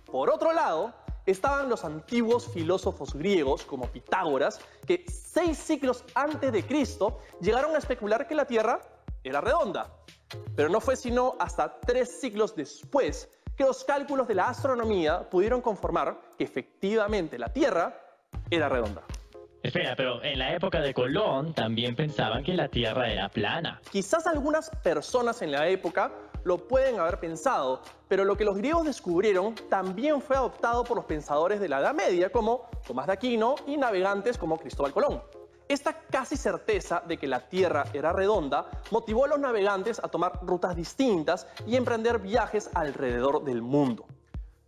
Por otro lado, estaban los antiguos filósofos griegos como Pitágoras, que 6 siglos antes de Cristo llegaron a especular que la Tierra era redonda. Pero no fue sino hasta 3 siglos después que los cálculos de la astronomía pudieron confirmar que efectivamente la Tierra era redonda. Espera, pero en la época de Colón también pensaban que la Tierra era plana. Quizás algunas personas en la época lo pueden haber pensado, pero lo que los griegos descubrieron también fue adoptado por los pensadores de la Edad Media, como Tomás de Aquino, y navegantes como Cristóbal Colón. Esta casi certeza de que la Tierra era redonda motivó a los navegantes a tomar rutas distintas y emprender viajes alrededor del mundo.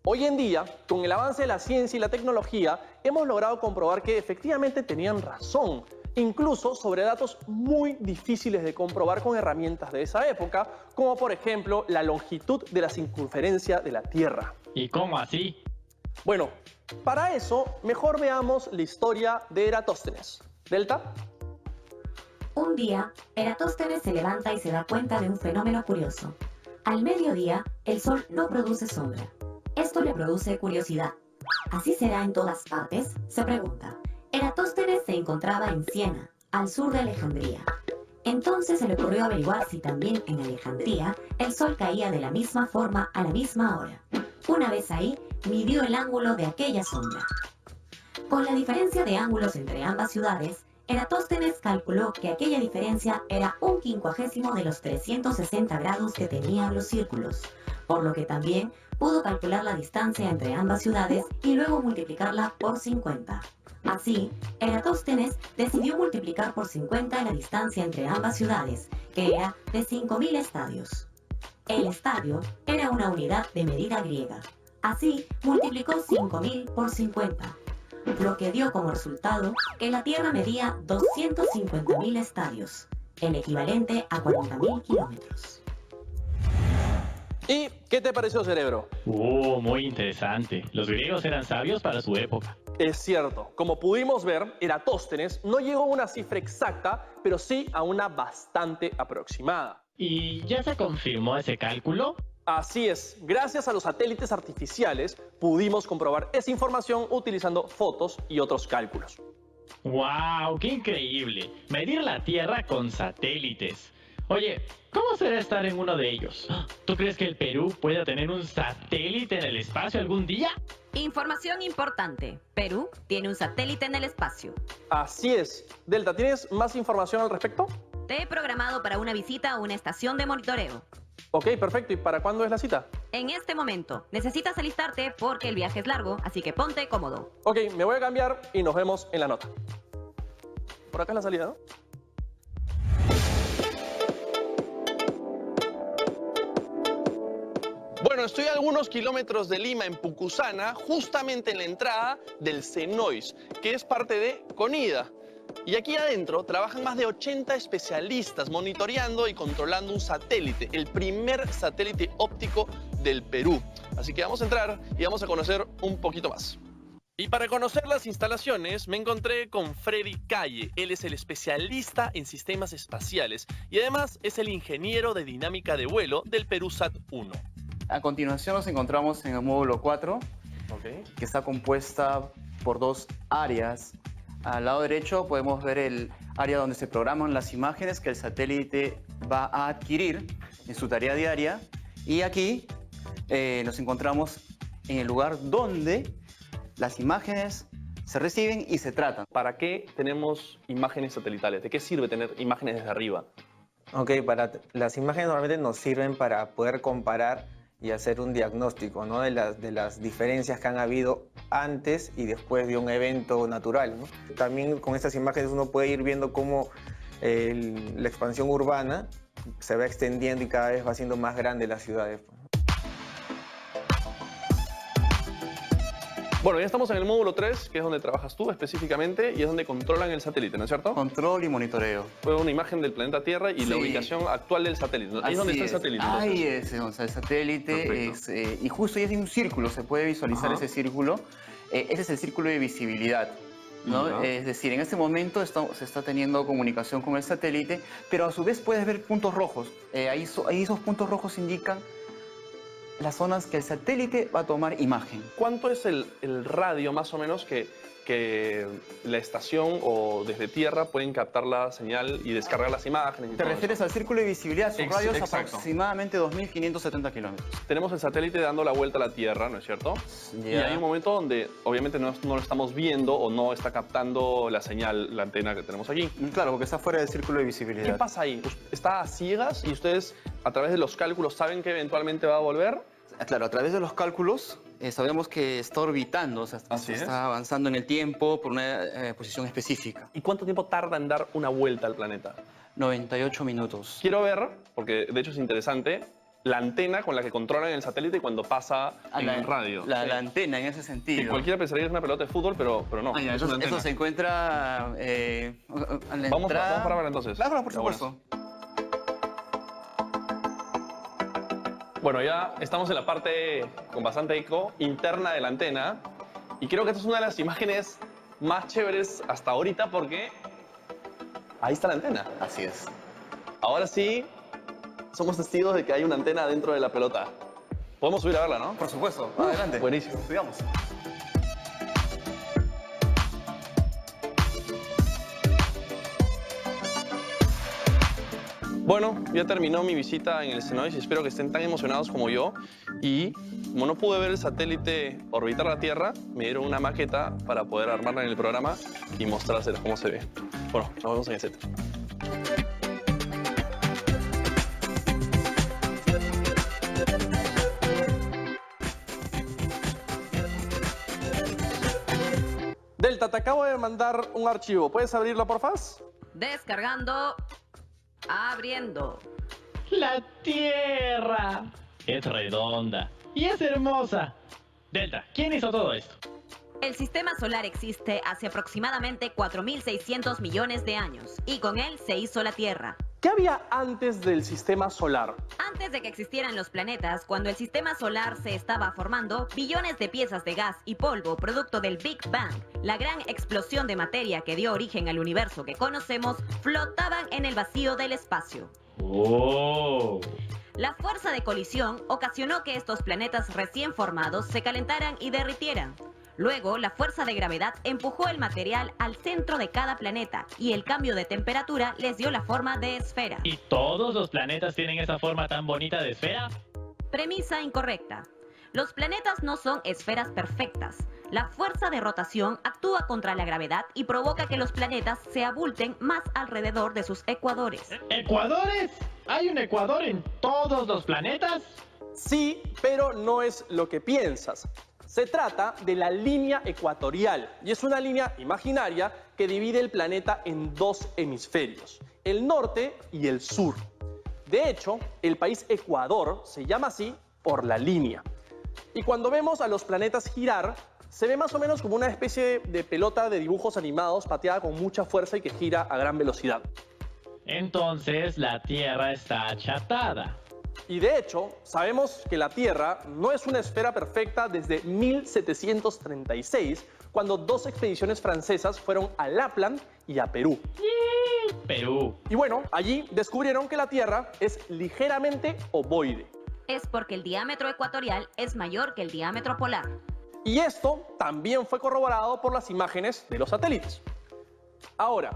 Hoy en día, con el avance de la ciencia y la tecnología, hemos logrado comprobar que efectivamente tenían razón, incluso sobre datos muy difíciles de comprobar con herramientas de esa época, como por ejemplo la longitud de la circunferencia de la Tierra. ¿Y cómo así? Bueno, para eso mejor veamos la historia de Eratóstenes. ¿Delta? Un día, Eratóstenes se levanta y se da cuenta de un fenómeno curioso. Al mediodía, el sol no produce sombra. Esto le produce curiosidad. ¿Así será en todas partes?, se pregunta. Eratóstenes se encontraba en Siena, al sur de Alejandría. Entonces se le ocurrió averiguar si también en Alejandría el sol caía de la misma forma a la misma hora. Una vez ahí, midió el ángulo de aquella sombra. Con la diferencia de ángulos entre ambas ciudades, Eratóstenes calculó que aquella diferencia era 1/50 de los 360 grados que tenían los círculos, por lo que también pudo calcular la distancia entre ambas ciudades y luego multiplicarla por 50. Así, Eratóstenes decidió multiplicar por 50 la distancia entre ambas ciudades, que era de 5.000 estadios. El estadio era una unidad de medida griega. Así, multiplicó 5.000 por 50. Lo que dio como resultado que la Tierra medía 250.000 estadios, el equivalente a 40.000 kilómetros. ¿Y qué te pareció, cerebro? Muy interesante. Los griegos eran sabios para su época. Es cierto. Como pudimos ver, Eratóstenes no llegó a una cifra exacta, pero sí a una bastante aproximada. ¿Y ya se confirmó ese cálculo? Así es, gracias a los satélites artificiales pudimos comprobar esa información utilizando fotos y otros cálculos. ¡Wow! ¡Qué increíble! Medir la Tierra con satélites. Oye, ¿cómo será estar en uno de ellos? ¿Tú crees que el Perú pueda tener un satélite en el espacio algún día? Información importante. Perú tiene un satélite en el espacio. Así es. Delta, ¿tienes más información al respecto? Te he programado para una visita a una estación de monitoreo. Ok, perfecto. ¿Y para cuándo es la cita? En este momento. Necesitas alistarte porque el viaje es largo, así que ponte cómodo. Ok, me voy a cambiar y nos vemos en la nota. Por acá es la salida, ¿no? Bueno, estoy a algunos kilómetros de Lima, en Pucusana, justamente en la entrada del Senois, que es parte de CONIDA. Y aquí adentro trabajan más de 80 especialistas monitoreando y controlando un satélite, el primer satélite óptico del Perú. Así que vamos a entrar y vamos a conocer un poquito más. Y para conocer las instalaciones me encontré con Freddy Calle. Él es el especialista en sistemas espaciales y además es el ingeniero de dinámica de vuelo del Perusat 1. A continuación nos encontramos en el módulo 4, que está compuesta por dos áreas. Al lado derecho podemos ver el área donde se programan las imágenes que el satélite va a adquirir en su tarea diaria. Y aquí nos encontramos en el lugar donde las imágenes se reciben y se tratan. ¿Para qué tenemos imágenes satelitales? ¿De qué sirve tener imágenes desde arriba? Ok, las imágenes normalmente nos sirven para poder comparar y hacer un diagnóstico, ¿no? de las diferencias que han habido antes y después de un evento natural, ¿no? También con estas imágenes uno puede ir viendo cómo la expansión urbana se va extendiendo y cada vez va siendo más grande las ciudades. Bueno, ya estamos en el módulo 3, que es donde trabajas tú específicamente y es donde controlan el satélite, ¿no es cierto? Control y monitoreo. Fue una imagen del planeta Tierra y la ubicación actual del satélite. Ahí es donde está el satélite. Ahí es donde está el satélite. Y justo ahí hay un círculo, se puede visualizar ese círculo. Ese es el círculo de visibilidad, ¿no? Es decir, en este momento se está teniendo comunicación con el satélite, pero a su vez puedes ver puntos rojos. Ahí esos puntos rojos indican las zonas que el satélite va a tomar imagen. ¿Cuánto es el radio más o menos que la estación o desde tierra pueden captar la señal y descargar las imágenes? ¿Te refieres al círculo de visibilidad? Su radio es aproximadamente 2.570 kilómetros. Tenemos el satélite dando la vuelta a la Tierra, ¿no es cierto? Y hay un momento donde obviamente no lo estamos viendo o no está captando la señal, la antena que tenemos aquí. Claro, porque está fuera del círculo de visibilidad. ¿Qué pasa ahí? ¿Está a ciegas y ustedes a través de los cálculos saben que eventualmente va a volver? Claro, a través de los cálculos sabemos que está orbitando, o sea, está avanzando en el tiempo por una posición específica. ¿Y cuánto tiempo tarda en dar una vuelta al planeta? 98 minutos. Quiero ver, porque de hecho es interesante, la antena con la que controlan el satélite cuando pasa en el radio. La antena en ese sentido. Sí, cualquiera pensaría que es una pelota de fútbol, pero no. Eso se encuentra a la vamos entrada. para ver entonces. Claro, por supuesto. Bueno, ya estamos en la parte con bastante eco interna de la antena y creo que esta es una de las imágenes más chéveres hasta ahorita porque ahí está la antena. Así es. Ahora sí, somos testigos de que hay una antena dentro de la pelota. Podemos subir a verla, ¿no? Por supuesto. Adelante. Buenísimo. Subamos. Bueno, ya terminó mi visita en el Senois y espero que estén tan emocionados como yo. Y como no pude ver el satélite orbitar la Tierra, me dieron una maqueta para poder armarla en el programa y mostrárselos cómo se ve. Bueno, nos vemos en el set. Delta, te acabo de mandar un archivo. ¿Puedes abrirlo, porfa? Descargando. Abriendo. La Tierra es redonda y es hermosa. Delta, ¿quién hizo todo esto? El sistema solar existe hace aproximadamente 4.600 millones de años y con él se hizo la Tierra. ¿Qué había antes del sistema solar? Antes de que existieran los planetas, cuando el sistema solar se estaba formando, billones de piezas de gas y polvo producto del Big Bang, la gran explosión de materia que dio origen al universo que conocemos, flotaban en el vacío del espacio. ¡Oh! La fuerza de colisión ocasionó que estos planetas recién formados se calentaran y derritieran. Luego, la fuerza de gravedad empujó el material al centro de cada planeta y el cambio de temperatura les dio la forma de esfera. ¿Y todos los planetas tienen esa forma tan bonita de esfera? Premisa incorrecta. Los planetas no son esferas perfectas. La fuerza de rotación actúa contra la gravedad y provoca que los planetas se abulten más alrededor de sus ecuadores. ¿Ecuadores? ¿Hay un ecuador en todos los planetas? Sí, pero no es lo que piensas. Se trata de la línea ecuatorial y es una línea imaginaria que divide el planeta en dos hemisferios, el norte y el sur. De hecho, el país Ecuador se llama así por la línea. Y cuando vemos a los planetas girar, se ve más o menos como una especie de pelota de dibujos animados pateada con mucha fuerza y que gira a gran velocidad. Entonces la Tierra está achatada. Y de hecho, sabemos que la Tierra no es una esfera perfecta desde 1736, cuando dos expediciones francesas fueron a Lapland y a Perú. Perú. Y bueno, allí descubrieron que la Tierra es ligeramente ovoide. Es porque el diámetro ecuatorial es mayor que el diámetro polar. Y esto también fue corroborado por las imágenes de los satélites. Ahora,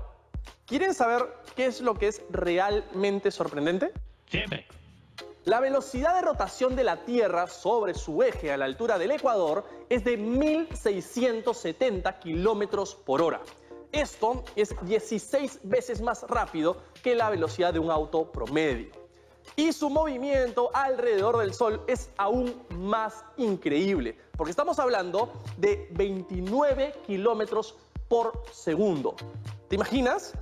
¿quieren saber qué es lo que es realmente sorprendente? Siempre. La velocidad de rotación de la Tierra sobre su eje a la altura del Ecuador es de 1.670 kilómetros por hora. Esto es 16 veces más rápido que la velocidad de un auto promedio. Y su movimiento alrededor del Sol es aún más increíble, porque estamos hablando de 29 kilómetros por segundo. ¿Te imaginas?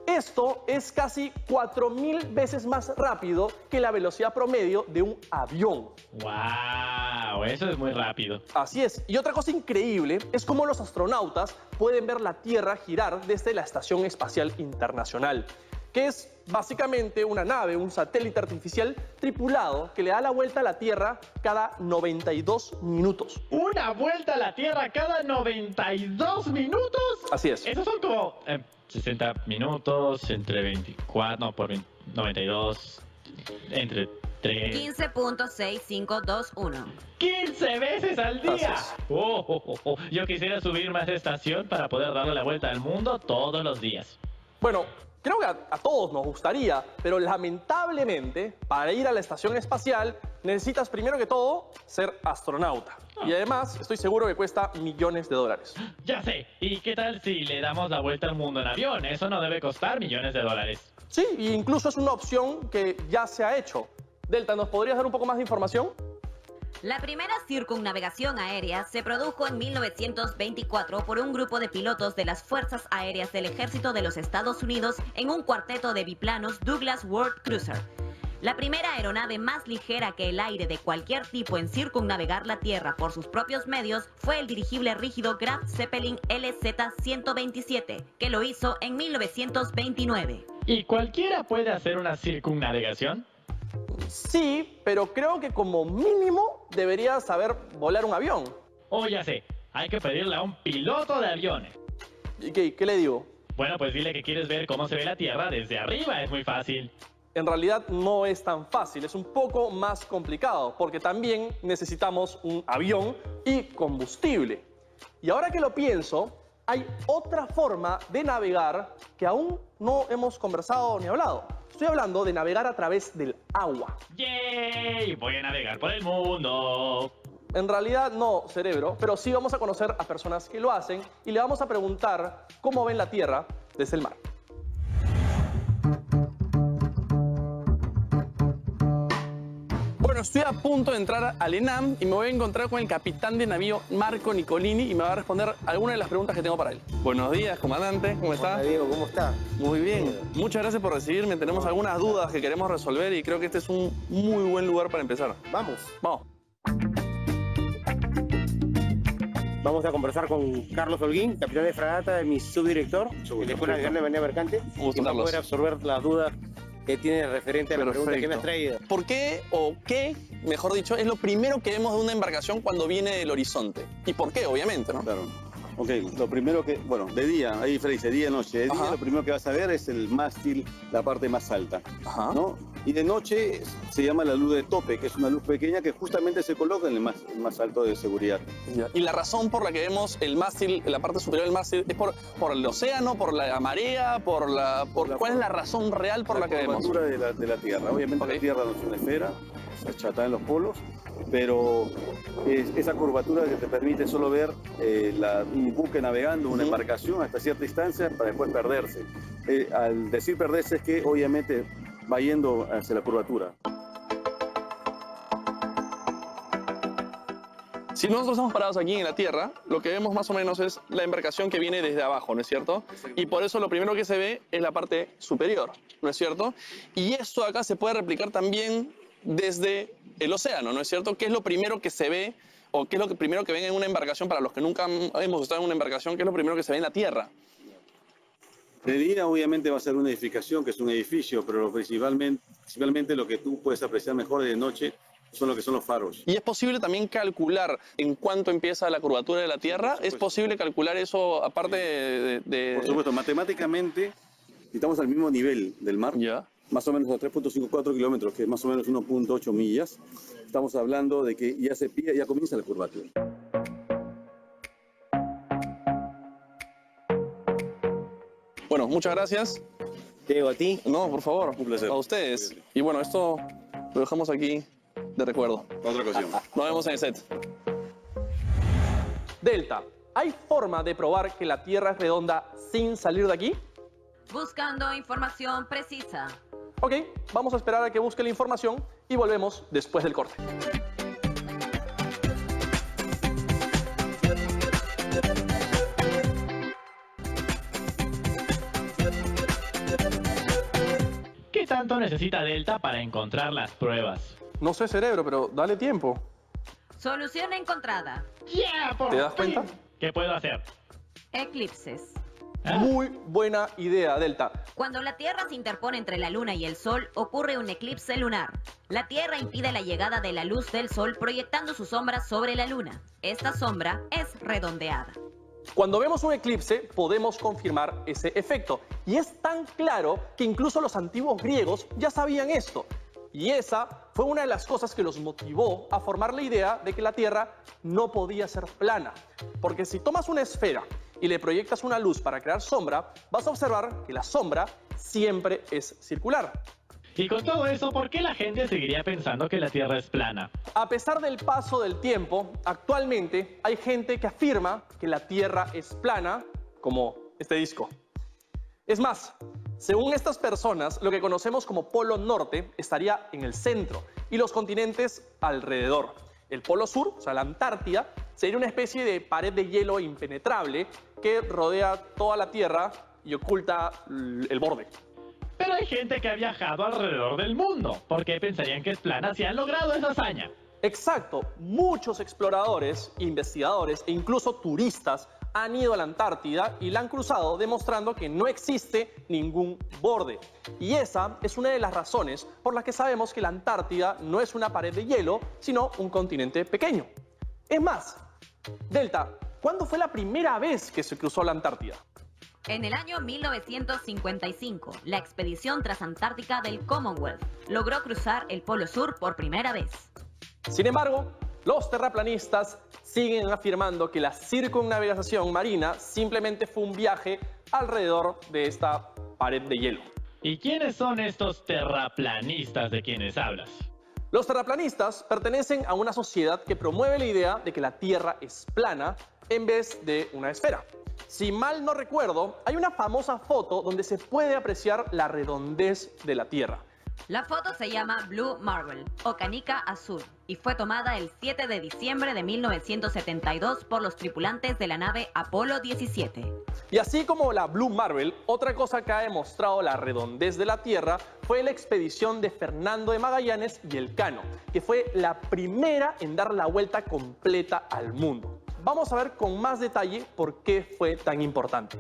Esto es casi 4.000 veces más rápido que la velocidad promedio de un avión. ¡Wow! Eso es muy rápido. Así es. Y otra cosa increíble es cómo los astronautas pueden ver la Tierra girar desde la Estación Espacial Internacional, que es básicamente una nave, un satélite artificial tripulado que le da la vuelta a la Tierra cada 92 minutos. ¿Una vuelta a la Tierra cada 92 minutos? Así es. Esos son como 60 minutos, entre 24, no, por 92, entre 3... 15.6521. 15 veces al día. Yo quisiera subirme a esa estación para poder darle la vuelta al mundo todos los días. Bueno, creo que a todos nos gustaría, pero lamentablemente, para ir a la estación espacial, necesitas primero que todo ser astronauta. Y además, estoy seguro que cuesta millones de dólares. Ya sé. ¿Y qué tal si le damos la vuelta al mundo en avión? Eso no debe costar millones de dólares. Sí, e incluso es una opción que ya se ha hecho. Delta, ¿nos podrías dar un poco más de información? La primera circunnavegación aérea se produjo en 1924 por un grupo de pilotos de las Fuerzas Aéreas del Ejército de los Estados Unidos en un cuarteto de biplanos Douglas World Cruiser. La primera aeronave más ligera que el aire de cualquier tipo en circunnavegar la Tierra por sus propios medios fue el dirigible rígido Graf Zeppelin LZ-127, que lo hizo en 1929. ¿Y cualquiera puede hacer una circunnavegación? Sí, pero creo que como mínimo debería saber volar un avión. Oh, ya sé. Hay que pedirle a un piloto de aviones. ¿Y qué le digo? Bueno, pues dile que quieres ver cómo se ve la Tierra desde arriba. Es muy fácil. En realidad no es tan fácil, es un poco más complicado, porque también necesitamos un avión y combustible. Y ahora que lo pienso, hay otra forma de navegar que aún no hemos conversado ni hablado. Estoy hablando de navegar a través del agua. ¡Yay! Voy a navegar por el mundo. En realidad no, cerebro, pero sí vamos a conocer a personas que lo hacen y le vamos a preguntar cómo ven la Tierra desde el mar. Bueno, estoy a punto de entrar al ENAM y me voy a encontrar con el capitán de navío Marco Nicolini y me va a responder algunas de las preguntas que tengo para él. Buenos días, comandante, ¿cómo está? Hola, Diego, ¿cómo está? Muy bien, muchas gracias por recibirme. Tenemos algunas dudas que queremos resolver y creo que este es un muy buen lugar para empezar. Vamos. Vamos. Vamos a conversar con Carlos Holguín, capitán de fragata, mi subdirector de la Escuela Nacional de Marina Mercante, y va a poder absorber las dudas que tiene referente a la pregunta que me has traído. ¿Por qué o qué, mejor dicho, es lo primero que vemos de una embarcación cuando viene del horizonte? ¿Y por qué, obviamente, no? Claro. Ok, lo primero que, bueno, de día, hay diferencia, día y noche. De día lo primero que vas a ver es el mástil, la parte más alta, ¿no? Y de noche se llama la luz de tope, que es una luz pequeña que justamente se coloca en el más alto de seguridad. Y la razón por la que vemos el mástil, la parte superior del mástil, es por el océano, por la marea, ¿cuál es la razón real por la que vemos? La curvatura de la Tierra. Obviamente la Tierra no es una esfera, es achatada en los polos, pero es esa curvatura que te permite solo ver un buque navegando, una embarcación hasta cierta distancia para después perderse. Al decir perderse es que obviamente va yendo hacia la curvatura. Si nosotros estamos parados aquí en la Tierra, lo que vemos más o menos es la embarcación que viene desde abajo, ¿no es cierto? Y por eso lo primero que se ve es la parte superior, ¿no es cierto? Y esto acá se puede replicar también desde el océano, ¿no es cierto? ¿Qué es lo primero que se ve o qué es lo primero que ven en una embarcación? Para los que nunca hemos estado en una embarcación, ¿qué es lo primero que se ve en la Tierra? De día obviamente va a ser una edificación, que es un edificio, pero principalmente lo que tú puedes apreciar mejor de noche son lo que son los faros. ¿Y es posible también calcular en cuánto empieza la curvatura de la Tierra? ¿Es posible calcular eso aparte de...? Por supuesto, matemáticamente, si estamos al mismo nivel del mar, más o menos a 3.54 kilómetros, que es más o menos 1.8 millas, estamos hablando de que ya comienza la curvatura. Bueno, muchas gracias. Diego, a ti. No, por favor. Un placer. A ustedes. Y bueno, esto lo dejamos aquí de recuerdo. Otra ocasión. Nos vemos en el set. Delta, ¿hay forma de probar que la Tierra es redonda sin salir de aquí? Buscando información precisa. Ok, vamos a esperar a que busque la información y volvemos después del corte. ¿Qué tanto necesita Delta para encontrar las pruebas? No sé, cerebro, pero dale tiempo. Solución encontrada. ¿Te das cuenta? ¿Qué puedo hacer? Eclipses. Muy buena idea, Delta. Cuando la Tierra se interpone entre la Luna y el Sol, ocurre un eclipse lunar. La Tierra impide la llegada de la luz del Sol proyectando su sombra sobre la Luna. Esta sombra es redondeada. Cuando vemos un eclipse, podemos confirmar ese efecto. Y es tan claro que incluso los antiguos griegos ya sabían esto. Y esa fue una de las cosas que los motivó a formar la idea de que la Tierra no podía ser plana. Porque si tomas una esfera y le proyectas una luz para crear sombra, vas a observar que la sombra siempre es circular. Y con todo eso, ¿por qué la gente seguiría pensando que la Tierra es plana? A pesar del paso del tiempo, actualmente hay gente que afirma que la Tierra es plana, como este disco. Es más, según estas personas, lo que conocemos como Polo Norte estaría en el centro y los continentes alrededor. El Polo Sur, o sea, la Antártida, sería una especie de pared de hielo impenetrable que rodea toda la Tierra y oculta el borde. Pero hay gente que ha viajado alrededor del mundo. ¿Por qué pensarían que es plana si han logrado esa hazaña? Exacto. Muchos exploradores, investigadores e incluso turistas han ido a la Antártida y la han cruzado demostrando que no existe ningún borde. Y esa es una de las razones por las que sabemos que la Antártida no es una pared de hielo, sino un continente pequeño. Es más, Delta, ¿cuándo fue la primera vez que se cruzó la Antártida? En el año 1955, la expedición transantártica del Commonwealth logró cruzar el Polo Sur por primera vez. Sin embargo, los terraplanistas siguen afirmando que la circunnavegación marina simplemente fue un viaje alrededor de esta pared de hielo. ¿Y quiénes son estos terraplanistas de quienes hablas? Los terraplanistas pertenecen a una sociedad que promueve la idea de que la Tierra es plana en vez de una esfera. Si mal no recuerdo, hay una famosa foto donde se puede apreciar la redondez de la Tierra. La foto se llama Blue Marble o canica azul y fue tomada el 7 de diciembre de 1972 por los tripulantes de la nave Apolo 17. Y así como la Blue Marble, otra cosa que ha demostrado la redondez de la Tierra fue la expedición de Fernando de Magallanes y Elcano, que fue la primera en dar la vuelta completa al mundo. Vamos a ver con más detalle por qué fue tan importante.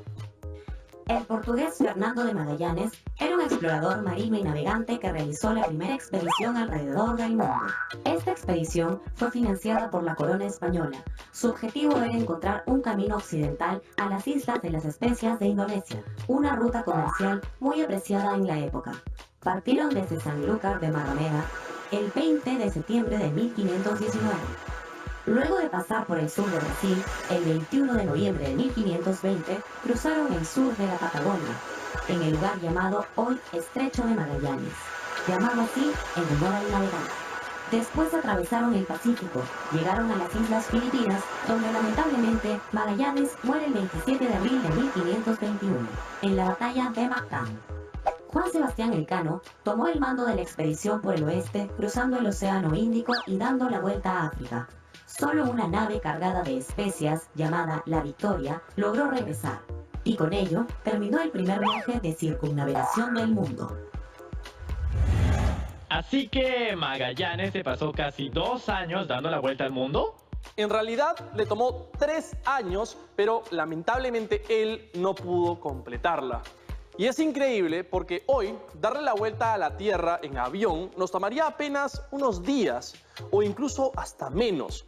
El portugués Fernando de Magallanes era un explorador marino y navegante que realizó la primera expedición alrededor del mundo. Esta expedición fue financiada por la corona española. Su objetivo era encontrar un camino occidental a las Islas de las Especias de Indonesia, una ruta comercial muy apreciada en la época. Partieron desde Sanlúcar de Barrameda el 20 de septiembre de 1519. Luego de pasar por el sur de Brasil, el 21 de noviembre de 1520, cruzaron el sur de la Patagonia, en el lugar llamado hoy Estrecho de Magallanes, llamado así en honor al navegante. Después atravesaron el Pacífico, llegaron a las Islas Filipinas, donde lamentablemente Magallanes muere el 27 de abril de 1521, en la batalla de Mactan. Juan Sebastián Elcano tomó el mando de la expedición por el oeste, cruzando el Océano Índico y dando la vuelta a África. Solo una nave cargada de especias, llamada La Victoria, logró regresar, y con ello terminó el primer viaje de circunnavegación del mundo. Así que Magallanes se pasó casi 2 años dando la vuelta al mundo. En realidad le tomó 3 años, pero lamentablemente él no pudo completarla. Y es increíble porque hoy darle la vuelta a la Tierra en avión nos tomaría apenas unos días o incluso hasta menos.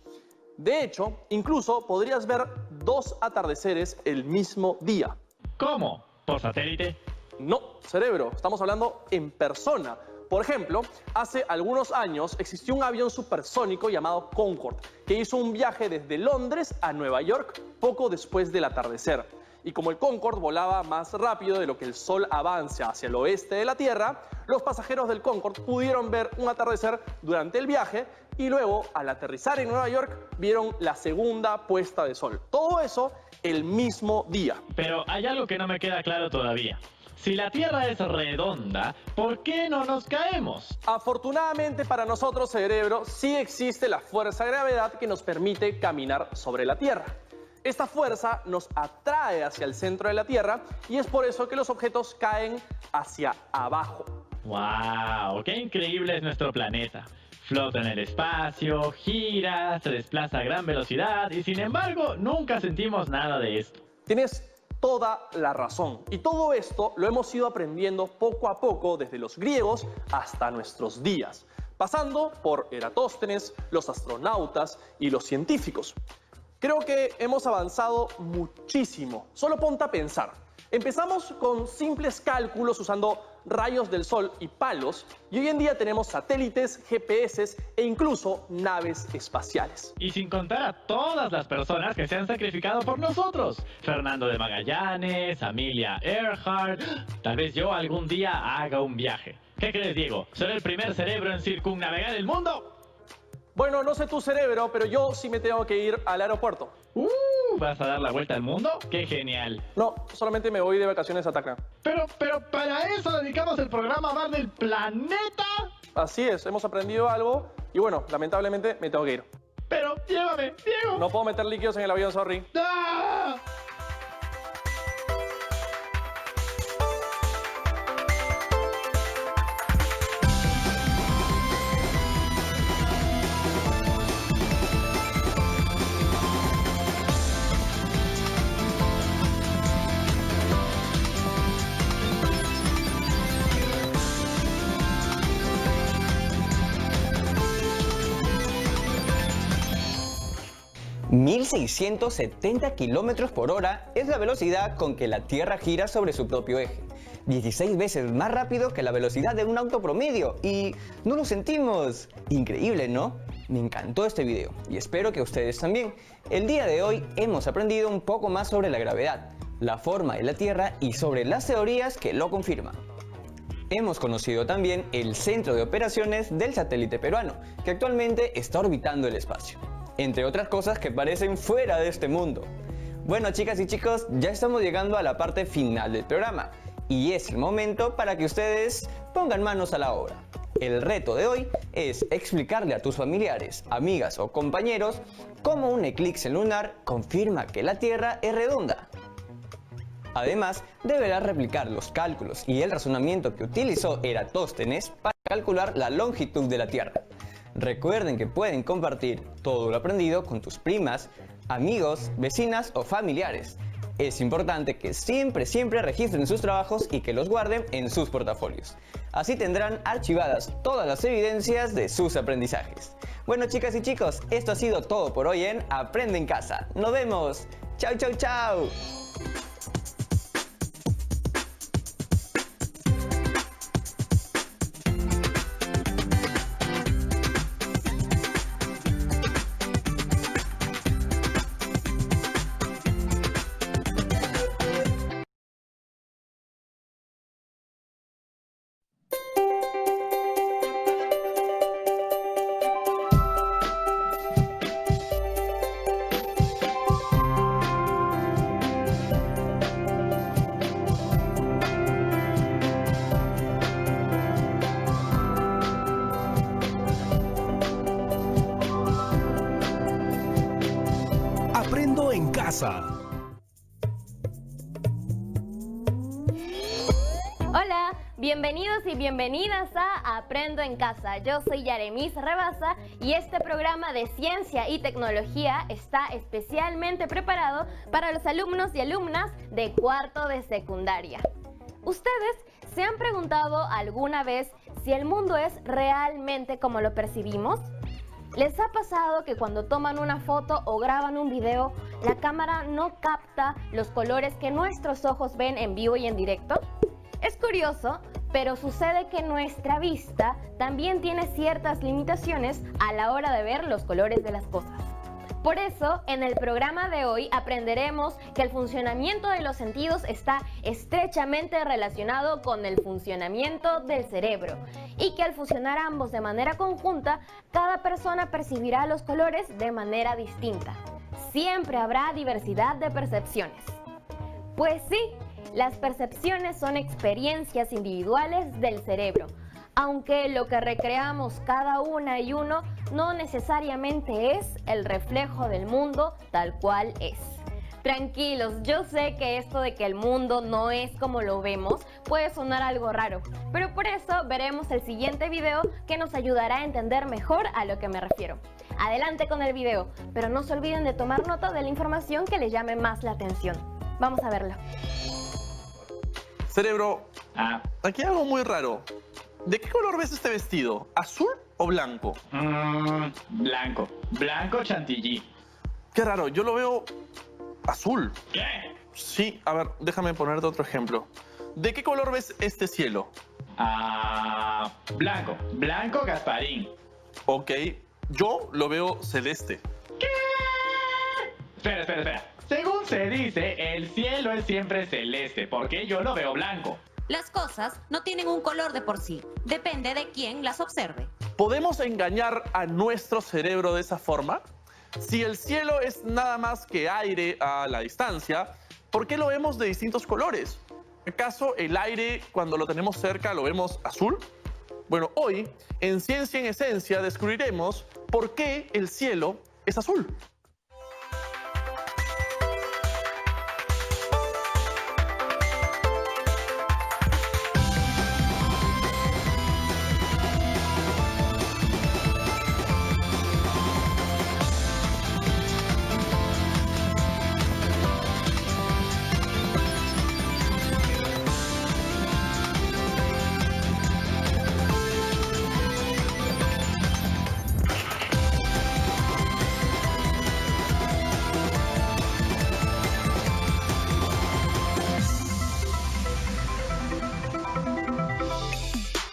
De hecho, incluso podrías ver 2 atardeceres el mismo día. ¿Cómo? ¿Por satélite? No, cerebro, estamos hablando en persona. Por ejemplo, hace algunos años existió un avión supersónico llamado Concorde, que hizo un viaje desde Londres a Nueva York poco después del atardecer. Y como el Concorde volaba más rápido de lo que el Sol avanza hacia el oeste de la Tierra, los pasajeros del Concorde pudieron ver un atardecer durante el viaje y luego, al aterrizar en Nueva York, vieron la segunda puesta de sol. Todo eso el mismo día. Pero hay algo que no me queda claro todavía. Si la Tierra es redonda, ¿por qué no nos caemos? Afortunadamente para nosotros, cerebro, sí existe la fuerza de gravedad que nos permite caminar sobre la Tierra. Esta fuerza nos atrae hacia el centro de la Tierra y es por eso que los objetos caen hacia abajo. ¡Wow! ¡Qué increíble es nuestro planeta! Flota en el espacio, gira, se desplaza a gran velocidad y sin embargo nunca sentimos nada de esto. Tienes toda la razón. Y todo esto lo hemos ido aprendiendo poco a poco desde los griegos hasta nuestros días, pasando por Eratóstenes, los astronautas y los científicos. Creo que hemos avanzado muchísimo. Solo ponte a pensar. Empezamos con simples cálculos usando rayos del sol y palos, y hoy en día tenemos satélites, GPS e incluso naves espaciales. Y sin contar a todas las personas que se han sacrificado por nosotros. Fernando de Magallanes, Amelia Earhart. Tal vez yo algún día haga un viaje. ¿Qué crees, Diego? ¿Seré el primer cerebro en circunnavegar el mundo? Bueno, no sé tu cerebro, pero yo sí me tengo que ir al aeropuerto. ¿Vas a dar la vuelta al mundo? ¡Qué genial! No, solamente me voy de vacaciones a Tacna. Pero para eso dedicamos el programa a hablar del planeta. Así es, hemos aprendido algo y bueno, lamentablemente me tengo que ir. Pero llévame, Diego. No puedo meter líquidos en el avión, sorry. ¡Ah! 1670 kilómetros por hora es la velocidad con que la Tierra gira sobre su propio eje. 16 veces más rápido que la velocidad de un auto promedio y no lo sentimos. Increíble, ¿no? Me encantó este video y espero que ustedes también. El día de hoy hemos aprendido un poco más sobre la gravedad, la forma de la Tierra y sobre las teorías que lo confirman. Hemos conocido también el centro de operaciones del satélite peruano, que actualmente está orbitando el espacio, entre otras cosas que parecen fuera de este mundo. Bueno, chicas y chicos, ya estamos llegando a la parte final del programa y es el momento para que ustedes pongan manos a la obra. El reto de hoy es explicarle a tus familiares, amigas o compañeros cómo un eclipse lunar confirma que la Tierra es redonda. Además, deberás replicar los cálculos y el razonamiento que utilizó Eratóstenes para calcular la longitud de la Tierra. Recuerden que pueden compartir todo lo aprendido con tus primas, amigos, vecinas o familiares. Es importante que siempre registren sus trabajos y que los guarden en sus portafolios. Así tendrán archivadas todas las evidencias de sus aprendizajes. Bueno, chicas y chicos, esto ha sido todo por hoy en Aprende en Casa. ¡Nos vemos! ¡Chao, chao, chao! Aprendo en Casa. Hola, bienvenidos y bienvenidas a Aprendo en Casa. Yo soy Yaremis Rabasa y este programa de ciencia y tecnología está especialmente preparado para los alumnos y alumnas de cuarto de secundaria. ¿Ustedes se han preguntado alguna vez si el mundo es realmente como lo percibimos? ¿Les ha pasado que cuando toman una foto o graban un video, la cámara no capta los colores que nuestros ojos ven en vivo y en directo? Es curioso, pero sucede que nuestra vista también tiene ciertas limitaciones a la hora de ver los colores de las cosas. Por eso, en el programa de hoy aprenderemos que el funcionamiento de los sentidos está estrechamente relacionado con el funcionamiento del cerebro y que al funcionar ambos de manera conjunta, cada persona percibirá los colores de manera distinta. Siempre habrá diversidad de percepciones. Pues sí, las percepciones son experiencias individuales del cerebro, aunque lo que recreamos cada una y uno no necesariamente es el reflejo del mundo tal cual es. Tranquilos, yo sé que esto de que el mundo no es como lo vemos puede sonar algo raro, pero por eso veremos el siguiente video que nos ayudará a entender mejor a lo que me refiero. Adelante con el video, pero no se olviden de tomar nota de la información que les llame más la atención. Vamos a verlo. Cerebro, aquí hay algo muy raro. ¿De qué color ves este vestido? ¿Azul o blanco? Blanco. Blanco chantilly. Qué raro, yo lo veo azul. ¿Qué? Sí, a ver, déjame ponerte otro ejemplo. ¿De qué color ves este cielo? Blanco. Blanco Gasparín. Ok, yo lo veo celeste. ¿Qué? Espera. Según se dice, el cielo es siempre celeste, porque yo lo veo blanco. Las cosas no tienen un color de por sí, depende de quién las observe. ¿Podemos engañar a nuestro cerebro de esa forma? Si el cielo es nada más que aire a la distancia, ¿por qué lo vemos de distintos colores? ¿Acaso el aire, cuando lo tenemos cerca, lo vemos azul? Bueno, hoy, en Ciencia en Esencia, descubriremos por qué el cielo es azul.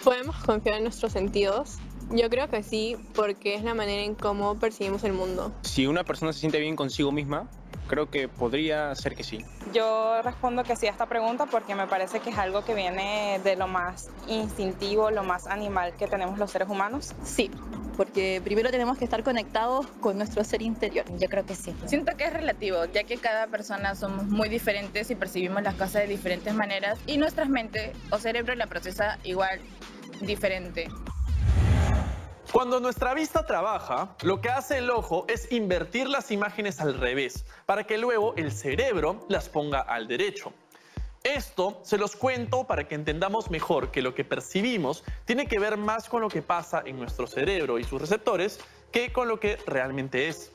¿Podemos confiar en nuestros sentidos? Yo creo que sí, porque es la manera en cómo percibimos el mundo. Si una persona se siente bien consigo misma, creo que podría ser que sí. Yo respondo que sí a esta pregunta porque me parece que es algo que viene de lo más instintivo, lo más animal que tenemos los seres humanos. Sí, porque primero tenemos que estar conectados con nuestro ser interior. Yo creo que sí. Siento que es relativo, ya que cada persona somos muy diferentes y percibimos las cosas de diferentes maneras y nuestras mentes o cerebro la procesa igual diferente. Cuando nuestra vista trabaja, lo que hace el ojo es invertir las imágenes al revés, para que luego el cerebro las ponga al derecho. Esto se los cuento para que entendamos mejor que lo que percibimos tiene que ver más con lo que pasa en nuestro cerebro y sus receptores que con lo que realmente es.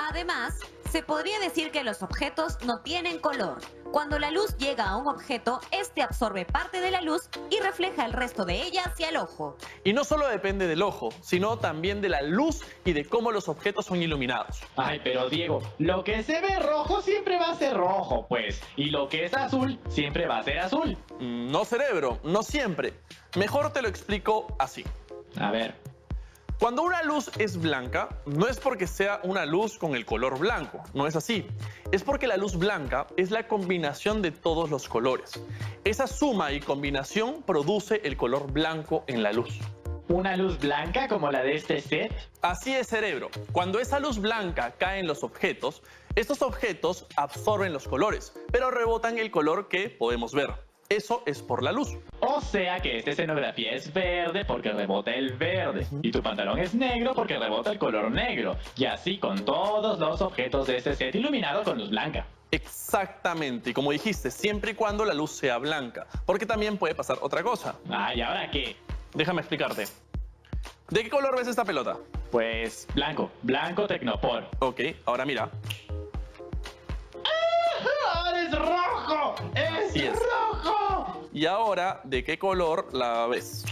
Además, se podría decir que los objetos no tienen color. Cuando la luz llega a un objeto, este absorbe parte de la luz y refleja el resto de ella hacia el ojo. Y no solo depende del ojo, sino también de la luz y de cómo los objetos son iluminados. Ay, pero Diego, lo que se ve rojo siempre va a ser rojo, pues. Y lo que es azul siempre va a ser azul. No, cerebro, no siempre. Mejor te lo explico así. A ver. Cuando una luz es blanca, no es porque sea una luz con el color blanco, no es así. Es porque la luz blanca es la combinación de todos los colores. Esa suma y combinación produce el color blanco en la luz. ¿Una luz blanca como la de este set? Así es, cerebro. Cuando esa luz blanca cae en los objetos, estos objetos absorben los colores, pero rebotan el color que podemos ver. Eso es por la luz. No sea que esta escenografía es verde porque rebota el verde, y tu pantalón es negro porque rebota el color negro, y así con todos los objetos de este set iluminado con luz blanca. Exactamente, y como dijiste, siempre y cuando la luz sea blanca, porque también puede pasar otra cosa. Ah, ¿y ahora qué? Déjame explicarte. ¿De qué color ves esta pelota? Pues blanco, blanco Tecnopor. Ok, ahora mira. ¡Ah, es rojo! ¡Es rojo! Y ahora, ¿de qué color la ves?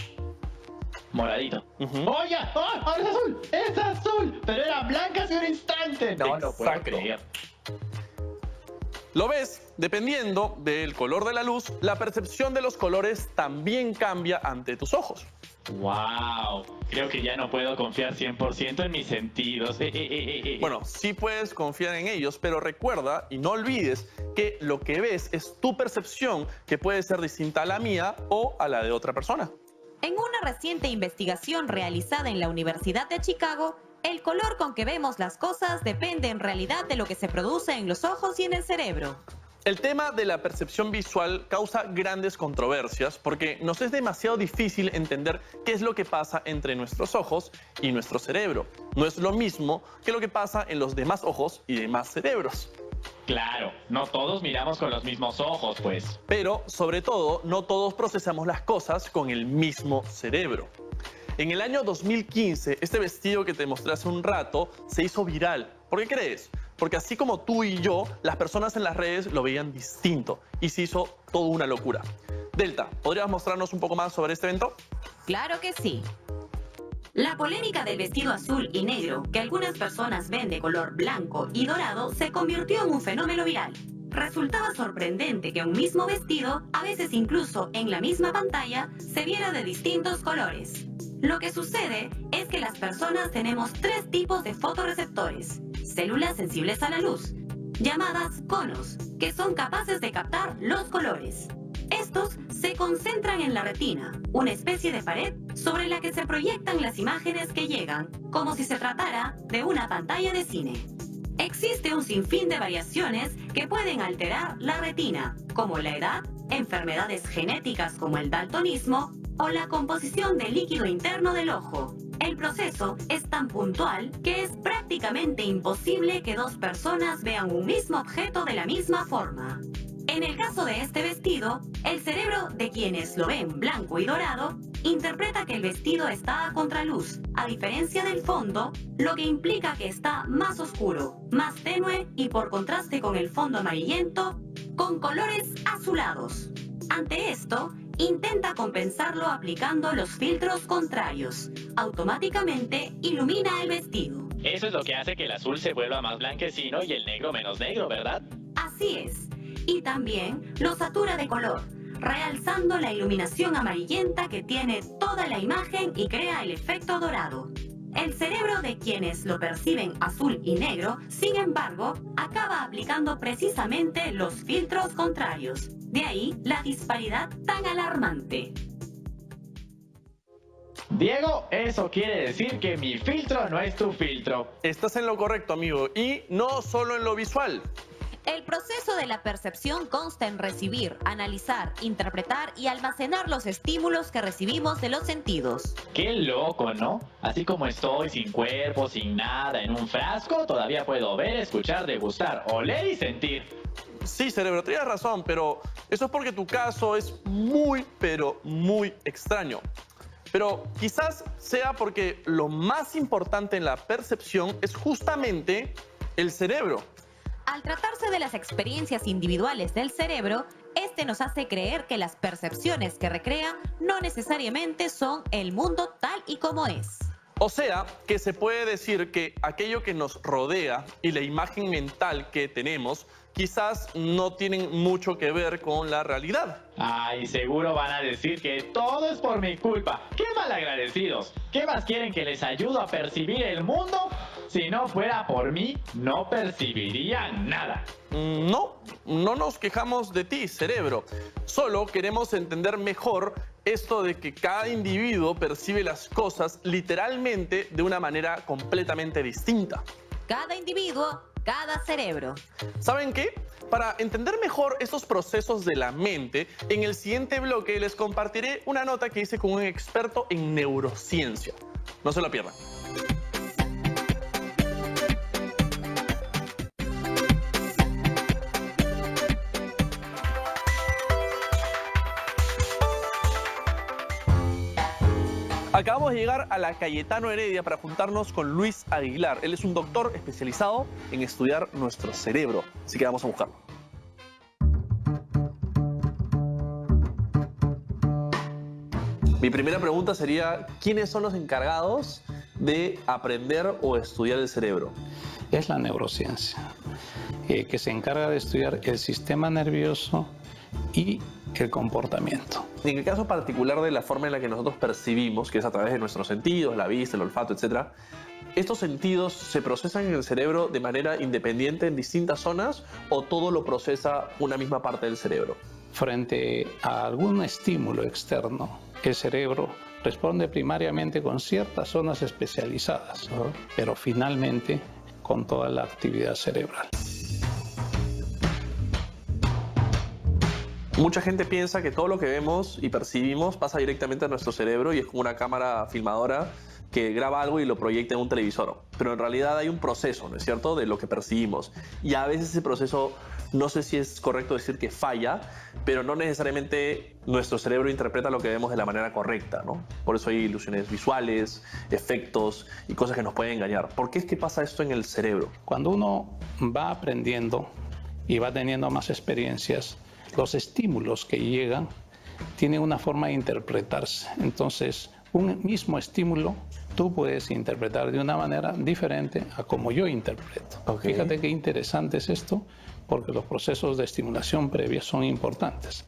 Moradito. ¡Oye! ¡Oh, es azul! ¡Es azul! Pero era blanca hace un instante. No lo puedo creer. ¿Lo ves? Dependiendo del color de la luz, la percepción de los colores también cambia ante tus ojos. ¡Wow! Creo que ya no puedo confiar 100% en mis sentidos. Bueno, sí puedes confiar en ellos, pero recuerda y no olvides que lo que ves es tu percepción, que puede ser distinta a la mía o a la de otra persona. En una reciente investigación realizada en la Universidad de Chicago, el color con que vemos las cosas depende en realidad de lo que se produce en los ojos y en el cerebro. El tema de la percepción visual causa grandes controversias porque nos es demasiado difícil entender qué es lo que pasa entre nuestros ojos y nuestro cerebro. No es lo mismo que lo que pasa en los demás ojos y demás cerebros. Claro, no todos miramos con los mismos ojos, pues. Pero, sobre todo, no todos procesamos las cosas con el mismo cerebro. En el año 2015, este vestido que te mostré hace un rato se hizo viral. ¿Por qué crees? Porque así como tú y yo, las personas en las redes lo veían distinto y se hizo toda una locura. Delta, ¿podrías mostrarnos un poco más sobre este evento? Claro que sí. La polémica del vestido azul y negro, que algunas personas ven de color blanco y dorado, se convirtió en un fenómeno viral. Resultaba sorprendente que un mismo vestido, a veces incluso en la misma pantalla, se viera de distintos colores. Lo que sucede es que las personas tenemos tres tipos de fotorreceptores, células sensibles a la luz, llamadas conos, que son capaces de captar los colores. Estos se concentran en la retina, una especie de pared sobre la que se proyectan las imágenes que llegan, como si se tratara de una pantalla de cine. Existe un sinfín de variaciones que pueden alterar la retina, como la edad, enfermedades genéticas como el daltonismo o la composición del líquido interno del ojo. El proceso es tan puntual que es prácticamente imposible que dos personas vean un mismo objeto de la misma forma. En el caso de este vestido, el cerebro de quienes lo ven blanco y dorado interpreta que el vestido está a contraluz, a diferencia del fondo, lo que implica que está más oscuro, más tenue y por contraste con el fondo amarillento, con colores azulados. Ante esto, intenta compensarlo aplicando los filtros contrarios. Automáticamente ilumina el vestido. Eso es lo que hace que el azul se vuelva más blanquecino y el negro menos negro, ¿verdad? Así es. Y también lo satura de color, realzando la iluminación amarillenta que tiene toda la imagen y crea el efecto dorado. El cerebro de quienes lo perciben azul y negro, sin embargo, acaba aplicando precisamente los filtros contrarios. De ahí la disparidad tan alarmante. Diego, eso quiere decir que mi filtro no es tu filtro. Estás en lo correcto, amigo, y no solo en lo visual. El proceso de la percepción consta en recibir, analizar, interpretar y almacenar los estímulos que recibimos de los sentidos. Qué loco, ¿no? Así como estoy sin cuerpo, sin nada, en un frasco, todavía puedo ver, escuchar, degustar, oler y sentir. Sí, cerebro, tienes razón, pero eso es porque tu caso es muy, pero muy extraño. Pero quizás sea porque lo más importante en la percepción es justamente el cerebro. Al tratarse de las experiencias individuales del cerebro, este nos hace creer que las percepciones que recrea no necesariamente son el mundo tal y como es. O sea, que se puede decir que aquello que nos rodea y la imagen mental que tenemos quizás no tienen mucho que ver con la realidad. Ay, seguro van a decir que todo es por mi culpa. ¡Qué malagradecidos! ¿Qué más quieren que les ayude a percibir el mundo? Si no fuera por mí, no percibirían nada. No nos quejamos de ti, cerebro. Solo queremos entender mejor esto de que cada individuo percibe las cosas literalmente de una manera completamente distinta. Cada individuo cada cerebro. ¿Saben qué? Para entender mejor estos procesos de la mente, en el siguiente bloque les compartiré una nota que hice con un experto en neurociencia. No se la pierdan. Acabamos de llegar a la Cayetano Heredia para juntarnos con Luis Aguilar. Él es un doctor especializado en estudiar nuestro cerebro. Así que vamos a buscarlo. Mi primera pregunta sería, ¿quiénes son los encargados de aprender o estudiar el cerebro? Es la neurociencia, que se encarga de estudiar el sistema nervioso y el comportamiento. En el caso particular de la forma en la que nosotros percibimos, que es a través de nuestros sentidos, la vista, el olfato, etc., ¿estos sentidos se procesan en el cerebro de manera independiente en distintas zonas o todo lo procesa una misma parte del cerebro? Frente a algún estímulo externo, el cerebro responde primariamente con ciertas zonas especializadas, pero finalmente con toda la actividad cerebral. Mucha gente piensa que todo lo que vemos y percibimos pasa directamente a nuestro cerebro y es como una cámara filmadora que graba algo y lo proyecta en un televisor. Pero en realidad hay un proceso, ¿no es cierto?, de lo que percibimos. Y a veces ese proceso, no sé si es correcto decir que falla, pero no necesariamente nuestro cerebro interpreta lo que vemos de la manera correcta, ¿no? Por eso hay ilusiones visuales, efectos y cosas que nos pueden engañar. ¿Por qué es que pasa esto en el cerebro? Cuando uno va aprendiendo y va teniendo más experiencias, los estímulos que llegan tienen una forma de interpretarse. Entonces, un mismo estímulo tú puedes interpretar de una manera diferente a como yo interpreto. Okay. Fíjate qué interesante es esto, porque los procesos de estimulación previa son importantes.